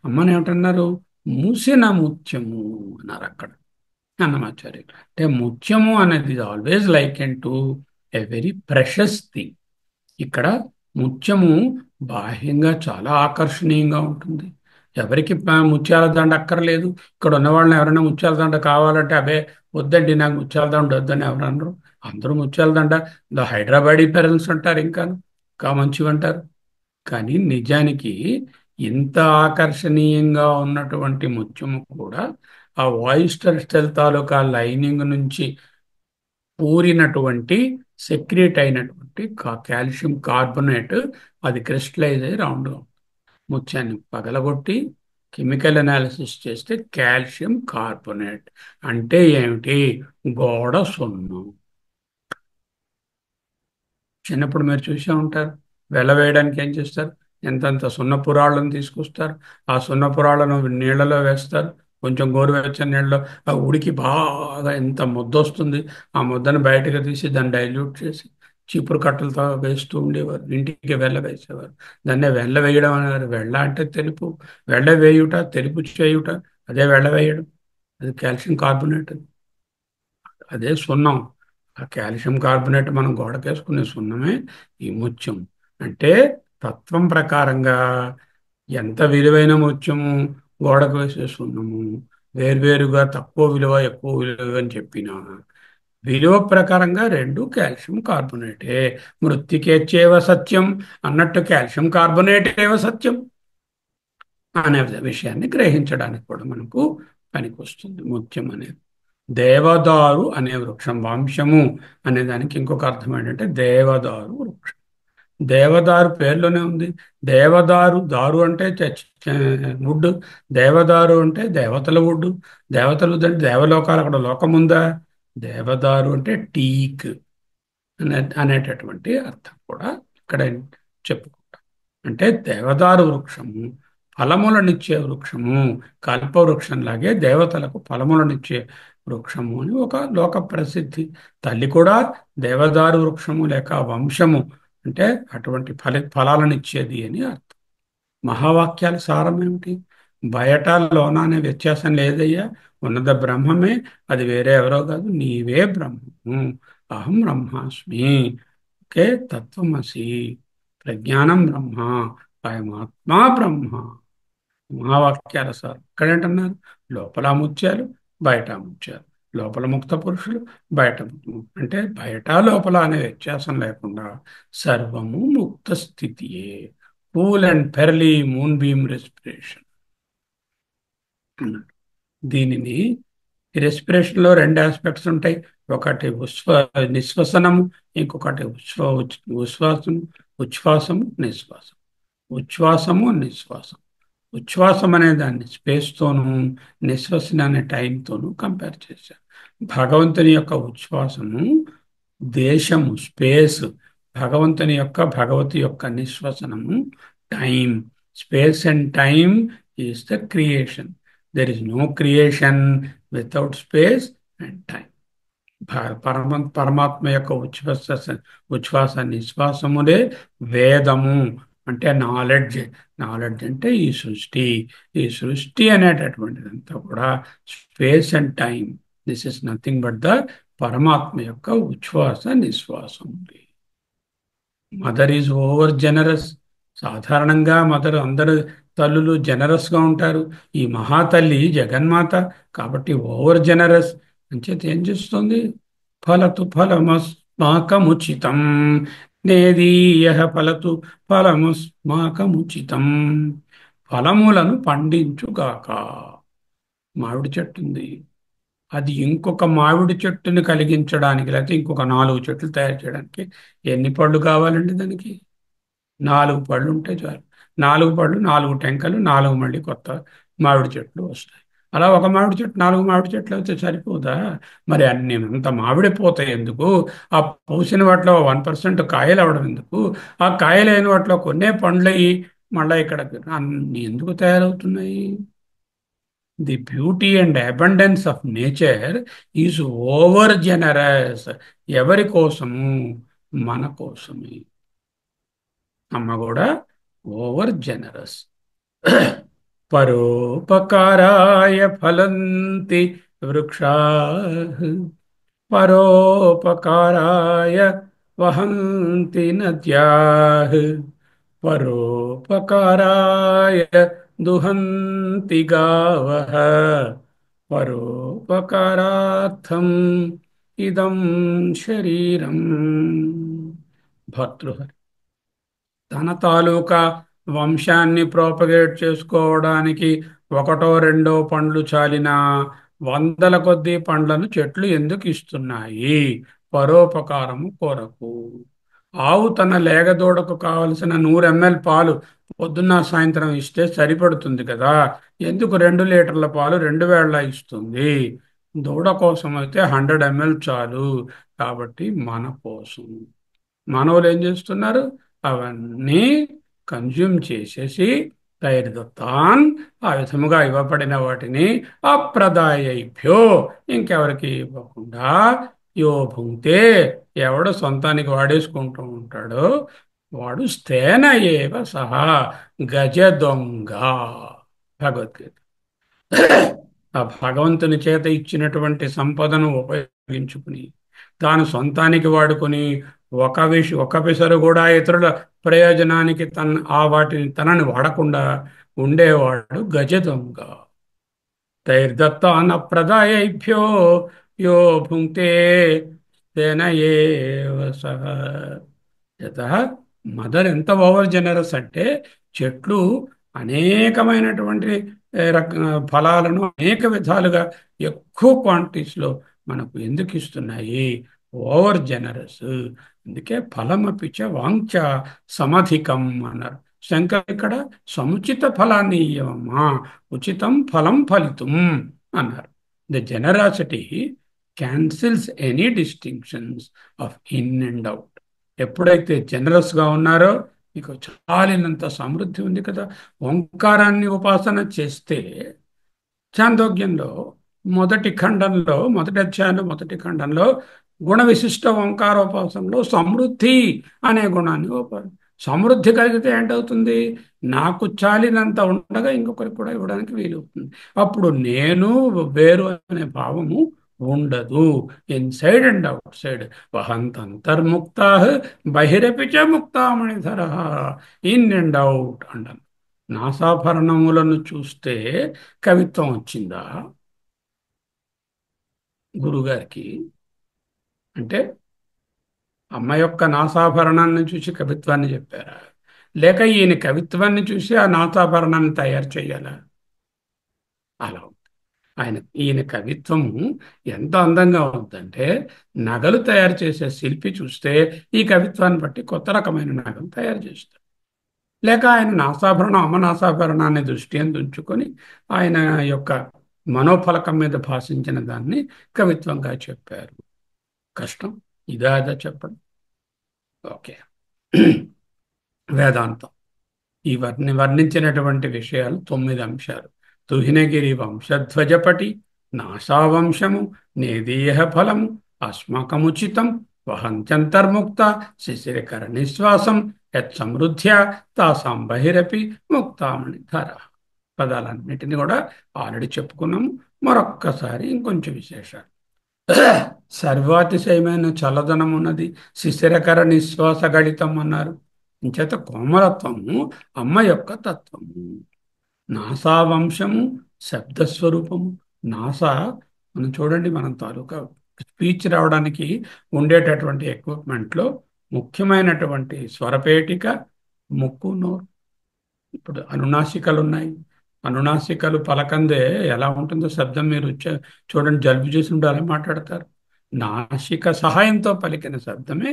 S1: అమ్మని ఏమంటున్నారు? మూసిన ముత్యము అన్నారు అక్కడ అన్నమాచార్యులు. అంటే ముత్యము అనేది always lichen to a very precious thing. ఇక్కడ ముత్యము బాహ్యంగా చాలా ఆకర్షణీయంగా ఉంటుంది. ఎవరికి ముత్యాల దండ అక్కర్లేదు. ఇక్కడ ఉన్న వాళ్ళని ఎవరైనా ముత్యాల దండ కావాలంటే అబే వద్దండి నాకు ముత్యాల దండ వద్దని ఎవరు అనరు. అందరూ ముత్యాల దండ ద హైదరాబాదీ పెరల్స్ అంటారు, ఇంకా మంచివి అంటారు. కానీ నిజానికి ఇంత ఆకర్షణీయంగా ఉన్నటువంటి ముత్యము కూడా ఆ వాయిస్టర్ స్టెల్ తాలూకా లైనింగ్ నుంచి ఊరినటువంటి సెక్రేట్ అయినటువంటి కాల్షియం కార్బోనేట్ అది క్రిస్టలైజ్ అయ్యి రౌండ్గా ఉంటుంది. ముత్యాన్ని పగలగొట్టి కెమికల్ అనాలిసిస్ చేస్తే కాల్షియం కార్బోనేట్ అంటే ఏమిటి? గోడ సున్నం. చిన్నప్పుడు మీరు చూసే ఉంటారు. వెల వేయడానికి ఏం చేస్తారు? ఎంతంత సున్నపురాళ్ళను తీసుకొస్తారు. ఆ సున్నపురాళ్ళను నీళ్ళలో వేస్తారు. కొంచెం గోరువెచ్చని నీళ్ళలో ఆ ఉడికి బాగా ఎంత ముద్ద వస్తుంది. ఆ ముద్దను బయటకు తీసి దాన్ని డైల్యూట్ చేసి చీపురు కట్టలతో వేస్తూ ఉండేవారు. ఇంటికి వెళ్ళ వేసేవారు. దాన్నే వెళ్ళ వేయడం అనేవారు. వెళ్ళ అంటే తెలుపు, వెళ్ళ వేయుట, తెలుపు చేయుట, అదే వెళ్ళ వేయడం. అది కాల్షియం కార్బోనేట్. అదే సున్నం. ఆ కాల్షియం కార్బోనేట్ మనం గోడకేసుకునే సున్నమే ఈ ముత్యం. అంటే తత్వం ప్రకారంగా ఎంత విలువైన ముత్యము గోడకు వేసే సున్నము వేర్వేరుగా తక్కువ విలువ ఎక్కువ విలువ అని చెప్పిన విలువ ప్రకారంగా రెండు కాల్షియం కార్బోనేటే. మృత్తికేచ్చేవ సత్యం అన్నట్టు కాల్షియం కార్బోనేటేవ సత్యం అనే విషయాన్ని గ్రహించడానికి కూడా మనకు పనికొస్తుంది ముత్యం అనేది. దేవదారు అనే వృక్షం, వంశము అనే దానికి ఇంకొక అర్థం ఏంటంటే దేవదారు వృక్షం. దేవదారు పేర్లోనే ఉంది. దేవదారు, దారు అంటే వుడ్. దేవదారు అంటే దేవతల వుడ్. దేవతలు అంటే దేవలోకాలు, అక్కడ లోకం ఉందా? దేవదారు అంటే టీక్ అనేటటువంటి అర్థం కూడా ఇక్కడ చెప్పుకుంటాం. అంటే దేవదారు వృక్షము ఫలములనిచ్చే వృక్షము, కల్పవృక్షంలాగే దేవతలకు ఫలములనిచ్చే వృక్షము అని ఒక లోక ప్రసిద్ధి. తల్లి కూడా దేవదారు వృక్షము లేక వంశము అంటే అటువంటి ఫలాలనిచ్చేది అని అర్థం. మహావాక్యాల సారం ఏమిటి? బయట లోన అనే వ్యత్యాసం లేదయ్యా. ఉన్నద బ్రహ్మమే, అది వేరే ఎవరో కాదు, నీవే బ్రహ్మము. అహం బ్రహ్మాస్మి. ఓకే, తత్వమసి, ప్రజ్ఞానం బ్రహ్మ, అయమాత్మా బ్రహ్మ. మహావాక్యాల సార్ ఇక్కడేంటన్నారు? లోపల ముత్యాలు, బయట ముత్యాలు. లోపల ముక్త పురుషులు, బయట అంటే బయట లోపల అనే వ్యత్యాసం లేకుండా సర్వము ముక్త స్థితియే. Cool and pearly moon beam respiration అన్నాడు. దీనిని రెస్పిరేషన్ లో రెండు ఆస్పెక్ట్స్ ఉంటాయి. ఒకటి నిశ్వసనము, ఇంకొకటి ఉచ్ఛ్వాసం. ఉచ్ఛ్వాసము, నిశ్వాసం. ఉచ్ఛ్వాసము, నిశ్వాసం. ఉచ్ఛ్వాసం అనే దాన్ని స్పేస్తోనూ, నిశ్వసన అనే టైంతోనూ కంపేర్ చేశారు. భగవంతుని యొక్క ఉచ్ఛ్వాసము దేశము, స్పేస్. భగవంతుని యొక్క, భగవతి యొక్క నిశ్వసనము time. Space and time is the creation. There is no creation without space and time. పరమాత్మ యొక్క ఉచ్ఛ్వాస నిశ్వాసములే వేదము. అంటే నాలెడ్జ్. నాలెడ్జ్ అంటే ఈ సృష్టి. ఈ సృష్టి అనేటటువంటిదంతా కూడా space and time. This is nothing but the పరమాత్మ యొక్క ఉచ్ఛ్వాస నిశ్వాసం. Mother is over generous. సాధారణంగా మదర్, అందరు తల్లులు జనరస్ గా ఉంటారు. ఈ మహాతల్లి జగన్మాత కాబట్టి ఓవర్ జనరస్. అంచేత ఏం చేస్తుంది? ఫలతు ఫలమస్మాకముచితం, నేదీయ ఫలతు ఫలమస్మాకముచితం. ఫలములను పండించుగాక. మామిడి చెట్టు ఉంది. అది ఇంకొక మామిడి చెట్టుని కలిగించడానికి, లేకపోతే ఇంకొక 4 చెట్లు తయారు చేయడానికి ఎన్ని పళ్ళు కావాలండి దానికి? 4 పళ్ళు ఉంటే చాలు. 4 పళ్ళు, 4 టెంకలు, 4 మళ్ళీ కొత్త మామిడి చెట్లు వస్తాయి. అలా ఒక మామిడి చెట్టు 4 మామిడి చెట్లు అయితే సరిపోదా? మరి అన్ని అంత మామిడి పోతాయి ఎందుకు? ఆ పూసిన వాటిలో 1% కాయలు అవడం ఎందుకు? ఆ కాయలైన వాటిలో కొన్నే పండ్లు అయ్యి మళ్ళీ ఇక్కడ అన్ని ఎందుకు తయారవుతున్నాయి? The beauty and abundance of nature is over generous. ఎవరి కోసము? మన కోసమే. అమ్మ కూడా ఓవర్ జనరస్. పరోపకారాయ ఫలంతి వృక్షా, పరోపకారాయ వహంతి నద్యాః, పరోపకారాయ దుహంతి గావః, పరోపకారార్థం ఇదం శరీరం. భర్తృహరి తన తాలూకా వంశాన్ని ప్రోపగేట్ చేసుకోవడానికి ఒకటో రెండో పండ్లు చాలినా వందల కొద్దీ పండ్లను చెట్లు ఎందుకు ఇస్తున్నాయి? పరోపకారము కొరకు. ఆవు తన లేగదూడకు కావలసిన 100 ml పాలు పొద్దున్న సాయంత్రం ఇస్తే సరిపడుతుంది కదా, ఎందుకు 2 లీటర్ల పాలు 2 వేళ ఇస్తుంది? దూడ కోసం అయితే 100 ml చాలు. కాబట్టి మన కోసం మానవులు ఏం చేస్తున్నారు? అవన్నీ కన్జ్యూమ్ చేసేసి తైర్దత్తాన్, ఆ విధముగా ఇవ్వబడిన వాటిని అప్రదాయైభ్యో, ఇంకెవరికి ఇవ్వకుండా, యో భుంక్తే, ఎవడు సొంతానికి వాడేసుకుంటూ ఉంటాడో వాడు స్థేన ఏవ సహా గజ దొంగ. భగవద్గీత. ఆ భగవంతుని చేత ఇచ్చినటువంటి సంపదను ఉపయోగించుకుని తాను సొంతానికి వాడుకొని ఒక పిసరు కూడా ఇతరుల ప్రయోజనానికి వాటిని తనని వాడకుండా ఉండేవాడు గజ దొంగ. తైర్దత్తాన ప్రదాయేభ్యో యో భుంక్తే తేన ఏవ సహ. యత మదర్ ఎంత ఓవర్ జనరస్ అంటే, చెట్లు అనేకమైనటువంటి ఫలాలను అనేక విధాలుగా ఎక్కువ క్వాంటిటీస్లో మనకు ఎందుకు ఇస్తున్నాయి? Over generous. అందుకే ఫలమపిచ వాంఛ సమధికం అన్నారు. శంకర్ ఇక్కడ సముచిత ఫలాన్ని ఇయ్యమమ్మా, ఉచితం ఫలం ఫలితం అన్నారు. The generosity cancels any distinctions of in and out. ఎప్పుడైతే జనరస్గా ఉన్నారో మీకు చాలినంత సమృద్ధి ఉంది కదా. ఓంకారాన్ని ఉపాసన చేస్తే చాందోగ్యంలో మొదటి అధ్యాయంలో మొదటి ఖండంలో గుణ విశిష్ట ఓంకారోపాసనలో సమృద్ధి అనే గుణాన్ని సమృద్ధి కలిగితే ఏంటవుతుంది? నాకు చాలినంత ఉండగా ఇంకొకరికి కూడా ఇవ్వడానికి వీలవుతుంది. అప్పుడు నేను వేరు అనే భావము ఉండదు. ఇన్సైడ్ అండ్ అవుట్ సైడ్ వహంతంతర్ముక్త బహిరపి చ ముక్తామణిధర. ఇన్ అండ్ అవుట్ అంటాను. నాసాభరణములను చూస్తే కవిత్వం వచ్చిందా గురుగారికి? అంటే అమ్మ యొక్క నాసాభరణాన్ని చూసి కవిత్వాన్ని చెప్పారా, లేక ఈయన కవిత్వాన్ని చూసి ఆ నాసాభరణాన్ని తయారు చేయాలా? అలా ఉంది. ఈయన కవిత్వము ఎంత అందంగా ఉందంటే, నగలు తయారు చేసే శిల్పి చూస్తే ఈ కవిత్వాన్ని బట్టి కొత్త రకమైన నగలు తయారు చేస్తారు. లేక ఆయన నాసాభరణం అమ్మ నాసాభరణాన్ని దృష్టి ఉంచుకొని ఆయన యొక్క మనోఫలకం మీద భాషించిన దాన్ని కవిత్వంగా చెప్పారు. కష్టం ఇదా అదా చెప్పడం. ఓకే. వేదాంతం ఈ వర్ణించినటువంటి విషయాలు 9 అంశాలు. తుహినగిరి వంశధ్వజపటి నాసావంశము నేదీయ ఫలము అస్మాకముచితం వహంత్యంతర్ముక్త శిశిరకర నిశ్వాసం యత్ సమృద్ధ్యా తాసాం బహిరపి ముక్తామణి ధర. పదాలన్నిటిని కూడా ఆల్రెడీ చెప్పుకున్నాము. మరొక్కసారి ఇంకొంచెం విశేషాలు. సర్వాతిశయమైన చల్లదనం ఉన్నది, శిశిరకర నిశ్వాస గడితం అన్నారు. ఇంచేత కోమలత్వము అమ్మ యొక్క తత్వము. నాసా వంశము శబ్దస్వరూపము. నాసా మనం చూడండి, మనం తాలూకా స్పీచ్ రావడానికి ఉండేటటువంటి ఎక్విప్మెంట్లో ముఖ్యమైనటువంటి స్వరపేటిక, ముక్కు, నోరు. ఇప్పుడు అనునాసికలు ఉన్నాయి. అనునాసికలు పలకందే ఎలా ఉంటుందో శబ్దం మీరు చూడండి, జలుబు చేసి ఉంటే అలా మాట్లాడతారు. నాసిక సహాయంతో పలికిన శబ్దమే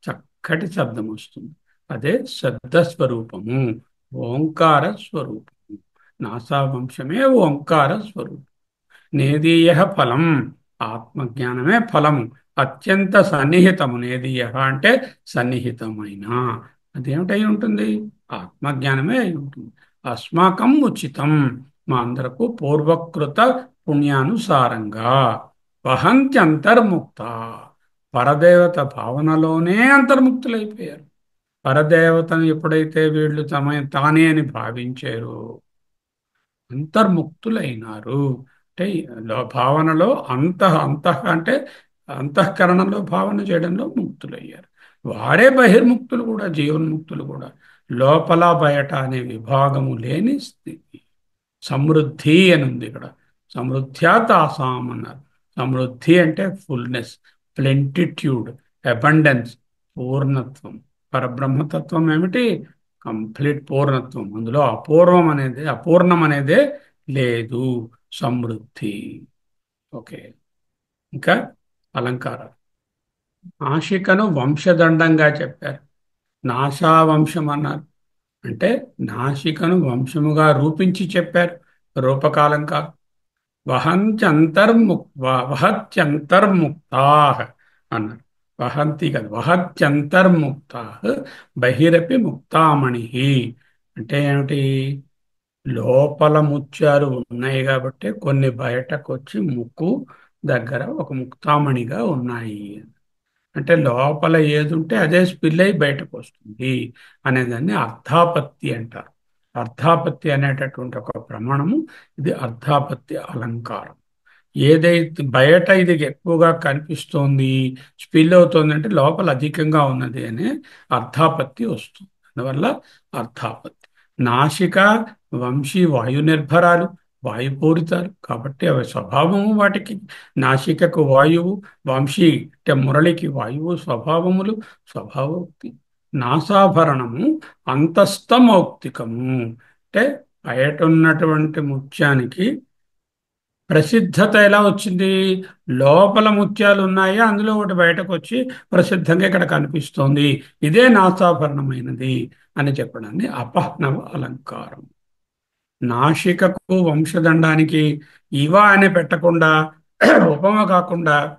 S1: చక్కటి శబ్దం వస్తుంది. అదే శబ్ద స్వరూపము, ఓంకార స్వరూపము. నాసా వంశమే ఓంకార స్వరూపం. నేదీయ ఫలం, ఆత్మజ్ఞానమే ఫలము. అత్యంత సన్నిహితము. నేదీయ అంటే సన్నిహితమైన. అదేమిటై ఉంటుంది? ఆత్మజ్ఞానమే అయి ఉంటుంది. అస్మాకం ఉచితం, మా అందరకు పూర్వకృత పుణ్యానుసారంగా. వహంతి అంతర్ముక్త, పరదేవత భావనలోనే అంతర్ముక్తులైపోయారు. పరదేవతను ఎప్పుడైతే వీళ్ళు తానే అని భావించారో అంతర్ముక్తులైనారు. అంటే భావనలో అంతః అంటే అంతఃకరణలో భావన చేయడంలో ముక్తులయ్యారు. వారే బహిర్ముక్తులు కూడా, జీవన్ముక్తులు కూడా. లోపల బయట అనే విభాగము లేని స్థితి. సమృద్ధి అని ఉంది ఇక్కడ. సమృద్ధ్యా తాసాం అన్నారు. సమృద్ధి అంటే ఫుల్నెస్, ప్లెంటిట్యూడ్, అబండెన్స్, పూర్ణత్వం. పరబ్రహ్మతత్వం ఏమిటి? కంప్లీట్ పూర్ణత్వం. అందులో అపూర్ణం అనేదే లేదు. సమృద్ధి. ఓకే. ఇంకా అలంకారాలు. నాసికను వంశదండంగా చెప్పారు. నాసావంశం అన్నారు. అంటే నాసికను వంశముగా రూపించి చెప్పారు. రూపకాలం కాదు. వహత్యంతర్ముక్తా అన్నారు. వహంతి కాదు, వహత్యంతర్ముక్తా బహిరపి ముక్తామణి. అంటే ఏమిటి? లోపల ముత్యాలు ఉన్నాయి కాబట్టి కొన్ని బయటకు వచ్చి ముక్కు దగ్గర ఒక ముక్తామణిగా ఉన్నాయి. అంటే లోపల ఏది ఉంటే అదే స్పిల్ అయి బయటకు వస్తుంది అనేదాన్ని అర్థాపత్తి అంటారు. అర్థాపత్తి అనేటటువంటి ఒక ప్రమాణము. ఇది అర్థాపత్తి అలంకారం. ఏదైతే బయట ఇది ఎక్కువగా కనిపిస్తోంది, స్పిల్ అవుతోంది అంటే లోపల అధికంగా ఉన్నది అనే అర్థాపత్తి వస్తుంది. అందువల్ల అర్థాపత్తి. నాసిక వంశీ వాయు నిర్భరాలు, వాయుపూరితాలు కాబట్టి అవి స్వభావము వాటికి. నాసికకు వాయువు, వంశీ అంటే మురళికి వాయువు స్వభావములు, స్వభావోక్తి. నాసాభరణము అంతస్థమౌక్తికము. అంటే బయట ఉన్నటువంటి ముత్యానికి ప్రసిద్ధత ఎలా వచ్చింది? లోపల ముత్యాలు ఉన్నాయి, అందులో ఒకటి బయటకు వచ్చి ప్రసిద్ధంగా ఇక్కడ కనిపిస్తోంది. ఇదే నాసాభరణమైనది అని చెప్పడాన్ని అపహ్నవ అలంకారం. నాసికకు వంశదండానికి ఇవా అని పెట్టకుండా ఉపమ కాకుండా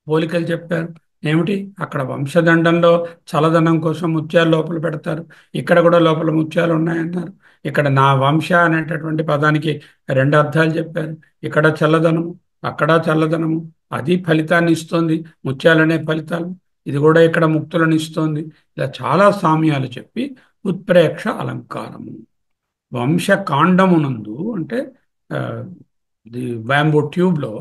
S1: పోలికలు చెప్పారు. ఏమిటి? అక్కడ వంశదండంలో చల్లదనం కోసం ముత్యాలు లోపల పెడతారు. ఇక్కడ కూడా లోపల ముత్యాలు ఉన్నాయన్నారు. ఇక్కడ నా వంశ అనేటటువంటి పదానికి రెండు అర్థాలు చెప్పారు. ఇక్కడ చల్లదనము, అక్కడ చల్లదనము. అది ఫలితాన్ని ఇస్తోంది, ముత్యాలనే ఫలితాలు. ఇది కూడా ఇక్కడ ముక్తులను ఇస్తోంది. ఇలా చాలా సామ్యాలు చెప్పి ఉత్ప్రేక్ష అలంకారము. వంశకాండమునందు అంటే ఆ, ది బ్యాంబూ ట్యూబ్లో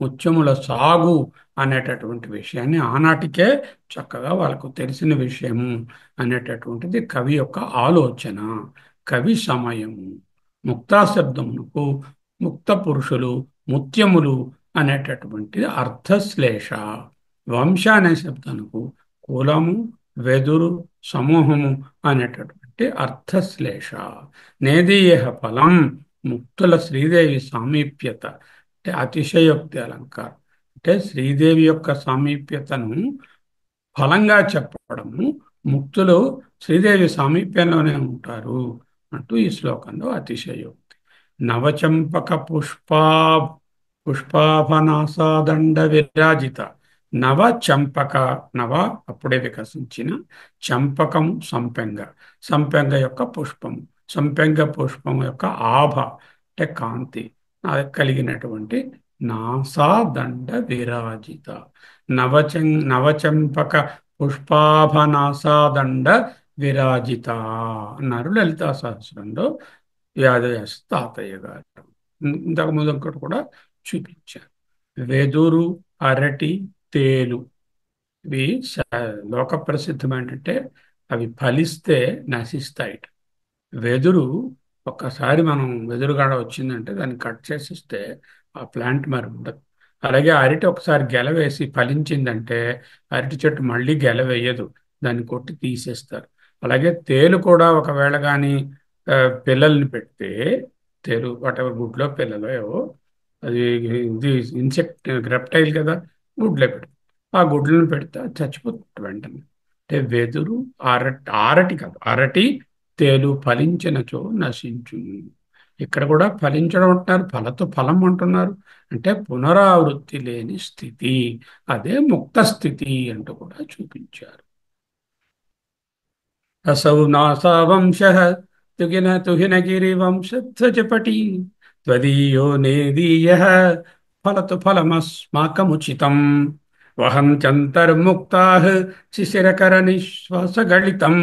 S1: ముత్యముల సాగు అనేటటువంటి విషయాన్ని ఆనాటికే చక్కగా వాళ్ళకు తెలిసిన విషయము అనేటటువంటిది కవి యొక్క ఆలోచన. కవి సమయము. ముక్తా శబ్దమునకు ముక్త పురుషులు, ముత్యములు అనేటటువంటి అర్థశ్లేష. వంశ అనే శబ్దానికి కులము, వెదురు, సమూహము అనేటటువంటి అర్థశ్లేష. నేదీయ ఫలం ముక్తుల శ్రీదేవి సామీప్యత. అంటే అతిశయోక్తి అలంకారం. అంటే శ్రీదేవి యొక్క సామీప్యతను ఫలంగా చెప్పడము. ముక్తులు శ్రీదేవి సామీప్యంలోనే ఉంటారు అంటూ ఈ శ్లోకంలో అతిశయోక్తి. నవచంపక పుష్పాభనాసాదండ విరాజిత. నవ చంపక, నవ అప్పుడే వికసించిన, చంపకము సంపెంగ, సంపెంగ యొక్క పుష్పము, సంపెంగ పుష్పము యొక్క ఆభ అంటే కాంతి అది కలిగినటువంటి నాసాదండ విరాజిత. నవచంపక పుష్పాభనాసాదండ విరాజిత అన్నారు లలితా సహస్రంలో వ్యాధవ్యాస తాతయ్య గారు. ఇంతకు ముందు ఒకటి కూడా చూపించారు. వెదురు, అరటి, తేలు ఇవి లోక ప్రసిద్ధమైనట్టే. అవి ఫలిస్తే నశిస్తాయి. వెదురు ఒక్కసారి మనం వెదురుగాడ వచ్చిందంటే దాన్ని కట్ చేసిస్తే ఆ ప్లాంట్ మరి ఉండదు. అలాగే అరటి ఒకసారి గెలవేసి ఫలించిందంటే అరటి చెట్టు మళ్ళీ గెలవేయదు, దాన్ని కొట్టి తీసేస్తారు. అలాగే తేలు కూడా ఒకవేళ కానీ పిల్లల్ని పెడితే, తేలు వాటెవర్ గుడ్లో పిల్లలో ఏవో, అది ఇది ఇన్సెక్ట్ రెప్టైల్ కదా, గుడ్లే పెడుతుంది. ఆ గుడ్లను పెడితే అది చచ్చిపోతుంది వెంటనే. అంటే వెదురు, ఆరటి కాదు, అరటి, తేలు ఫలించినచో నశించును. ఇక్కడ కూడా ఫలించడం అంటున్నారు, ఫలతో ఫలం అంటున్నారు. అంటే పునరావృత్తి లేని స్థితి, అదే ముక్త స్థితి అంటూ కూడా చూపించారు. असौ नासावंशः तुहिनगिरिवंशध्वजपटी त्वदीयो नेदीयः फलतु फलमस्माकमुचितम् वहन्त्यन्तर्मुक्ताः शिशिरकरनिःश्वासगलितम्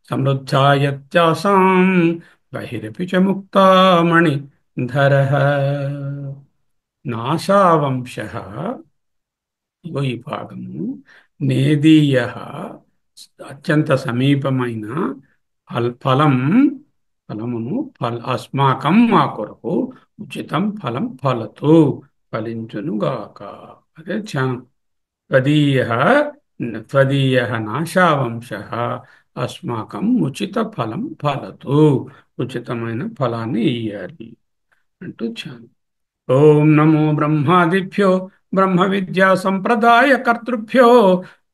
S1: समृद्धा यत्यासाम् बहिरपि च मुक्तामणिधरः नासावंशः. ఇగో ఈ భాగము నేదీయ అత్యంత సమీపమైన ఫలం, ఫలమును అస్మాకం మా కొరకు ఉచితం ఫలం ఫలతు ఫలించునుగాక. అదే ధ్యానం. త్వదీయ త్వదీయ నాశావంశ అస్మాకం ఉచిత ఫలం ఫలతు, ఉచితమైన ఫలాన్ని ఇయ్యాలి అంటూ ధ్యానం. ఓం నమో బ్రహ్మాదిభ్యో ब्रह्म विद्या संप्रदाय कर्तृभ्यो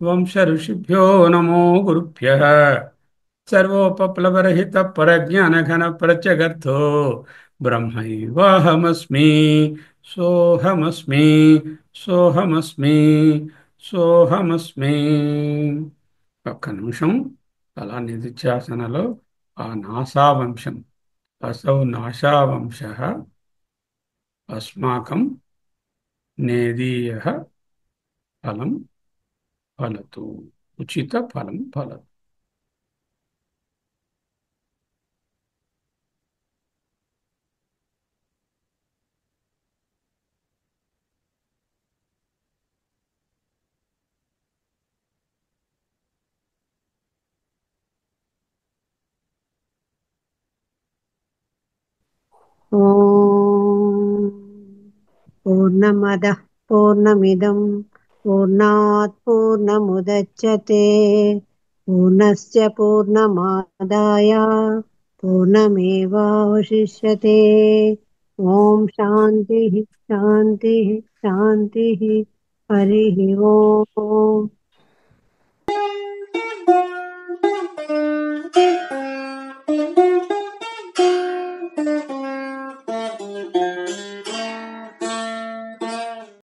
S1: वंश ऋषिभ्यो नमो गुरुभ्यः सर्वोपप्लवरहित परज्ञान घन प्रत्यगर्थो ब्रह्मैवाहमस्मि सोहमस्मि सोहमस्मि సోహమస్మి. ఒక్క నిమిషం అలా నిధిధ్యాసనలో ఆ నాసావంశం అసౌ నాశావంశ అస్మాకం నేదీయ ఫలం ఫలతు ఉచిత ఫలం ఫలతు.
S2: ॐ पूर्णमदः पूर्णमिदं पूर्णात् पूर्णमुदच्यते पूर्णस्य पूर्णमादाय पूर्णमेवावशिष्यते. ॐ शान्तिः शान्तिः शान्तिः. हरिः ओम्.